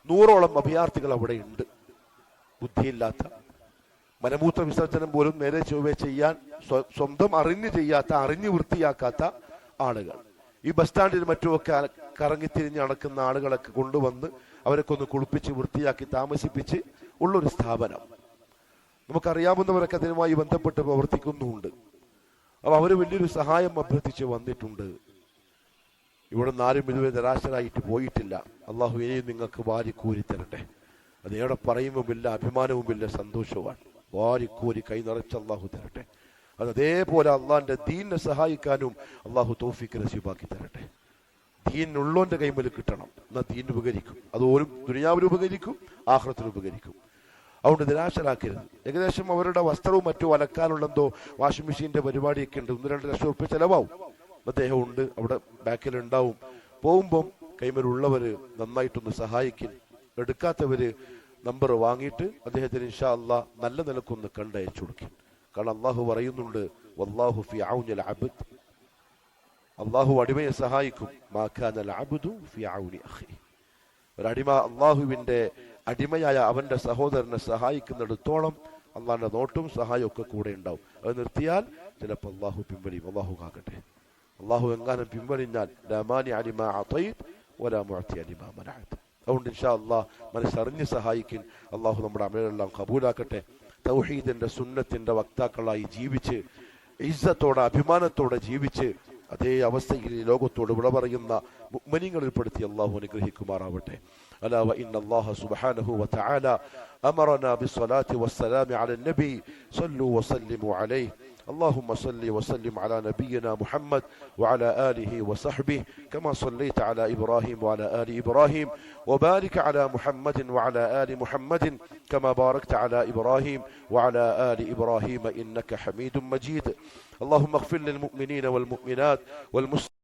100ഓളം അഭയാർത്ഥികൾ അവിടെ ഉണ്ട്. ബുദ്ധിയില്ലാത്ത, മലമൂത്ര വിസർജനം പോലും നേരെ ചൊവ്വേ ചെയ്യാൻ സ്വന്തം അറിഞ്ഞു ചെയ്യാത്ത, അറിഞ്ഞു വൃത്തിയാക്കാത്ത ആളുകൾ. ഈ ബസ് സ്റ്റാൻഡിൽ മറ്റുമൊക്കെ കറങ്ങിത്തിരിഞ്ഞ് നടക്കുന്ന ആളുകളൊക്കെ കൊണ്ടുവന്ന് അവരൊക്കെ ഒന്ന് കുളിപ്പിച്ച് വൃത്തിയാക്കി താമസിപ്പിച്ച് ഉള്ളൊരു സ്ഥാപനം. നമുക്കറിയാവുന്നവരൊക്കെ അതിനുമായി ബന്ധപ്പെട്ട് പ്രവർത്തിക്കുന്നുണ്ട്. അപ്പൊ അവര് വലിയൊരു സഹായം അഭ്യർത്ഥിച്ച് വന്നിട്ടുണ്ട്. ഇവിടെ നിന്ന് ആരും ഇതുവരെ നിരാശരായിട്ട് പോയിട്ടില്ല. അള്ളാഹു ഇനിയും നിങ്ങൾക്ക് വാരിക്കൂരി തരട്ടെ. അത് എവിടെ പറയുമ്പോമില്ല, അഭിമാനവുമില്ല, സന്തോഷവുമാണ്. വാരിക്കൂരി കൈ നിറച്ച് അള്ളാഹു തരട്ടെ. അത് അതേപോലെ അള്ളാഹിന്റെ ദീനിനെ സഹായിക്കാനും അള്ളാഹു തൗഫീഖ് നസീബാക്കി തരട്ടെ. ദീനുള്ളോന്റെ കൈമേൽ കിട്ടണം, എന്നാൽ ദീൻ ഉപകരിക്കും. അത് ഓരോ ദുനിയാവിൽ ഉപകരിക്കും, ആഖിറത്തിൽ ഉപകരിക്കും. അതുകൊണ്ട് നിരാശരാക്കരുത്. ഏകദേശം അവരുടെ വസ്ത്രവും മറ്റും അലക്കാനുള്ളെന്തോ വാഷിംഗ് മെഷീന്റെ പരിപാടിയൊക്കെ ഉണ്ട്. 1-2 ലക്ഷം റുപ്യ ചെലവാവും. അദ്ദേഹം ഉണ്ട്, അവിടെ ബാക്കിൽ ഉണ്ടാവും. പോകുമ്പം കൈമേലുള്ളവര് നന്നായിട്ടൊന്ന് സഹായിക്കും. എടുക്കാത്തവര് നമ്പർ വാങ്ങിയിട്ട് അദ്ദേഹത്തിന് ഇൻഷാ അല്ലാഹ് നല്ല നിലക്കൊന്ന് കണ്ടയച്ചു കൊടുക്കും. കാരണം അള്ളാഹു പറയുന്നുണ്ട്, വല്ലാഹു ഫി ഔനിൽ അബ്ദ്, അള്ളാഹു അടിമയെ സഹായിക്കും. മാ കാനൽ അബ്ദു ഫി ഔനി അഖി, ഒരടിമ അള്ളാഹുവിന്റെ അടിമയായ അവന്റെ സഹോദരനെ സഹായിക്കുന്നിടത്തോളം അള്ളാഹിന്റെ നോട്ടും സഹായവും ഒക്കെ കൂടെ ഉണ്ടാവും. അത് നിർത്തിയാൽ ചിലപ്പോൾ അള്ളാഹു പിൻവലിയും. അള്ളാഹു കാക്കട്ടെ. അള്ളാഹു എങ്ങാനും പിൻവലിഞ്ഞാൽ അതുകൊണ്ട് ഇൻഷാ അള്ളാഹ് മനസ്സറിഞ്ഞ് സഹായിക്കും. അള്ളാഹു നമ്മുടെ അമലെല്ലാം കബൂലാക്കട്ടെ. തൗഹീദിന്റെ സുന്നത്തിന്റെ വക്താക്കളായി ജീവിച്ച് ഇസ്സത്തോടെ അഭിമാനത്തോടെ ജീവിച്ച് അതേ അവസ്ഥയിൽ ഈ ലോകത്തോട് വിട പറയുന്ന മുഅ്മിനീങ്ങളിൽ പെടുത്തി അല്ലാഹു അനുഗ്രഹിക്കുമാറാവട്ടെ. അലാ വ ഇന്ന അല്ലാഹ സുബ്ഹാനഹു വ തആല അമറനാ ബിസ്സലാത്തി വസ്സലാമി അലാ നബി സല്ലു വസല്ലിമു അലൈഹി. اللهم صل وسلم على نبينا محمد وعلى آله وصحبه كما صليت على إبراهيم وعلى آل إبراهيم وبارك على محمد وعلى آل محمد كما باركت على إبراهيم وعلى آل إبراهيم إنك حميد مجيد. اللهم اغفر للمؤمنين والمؤمنات والمسلمين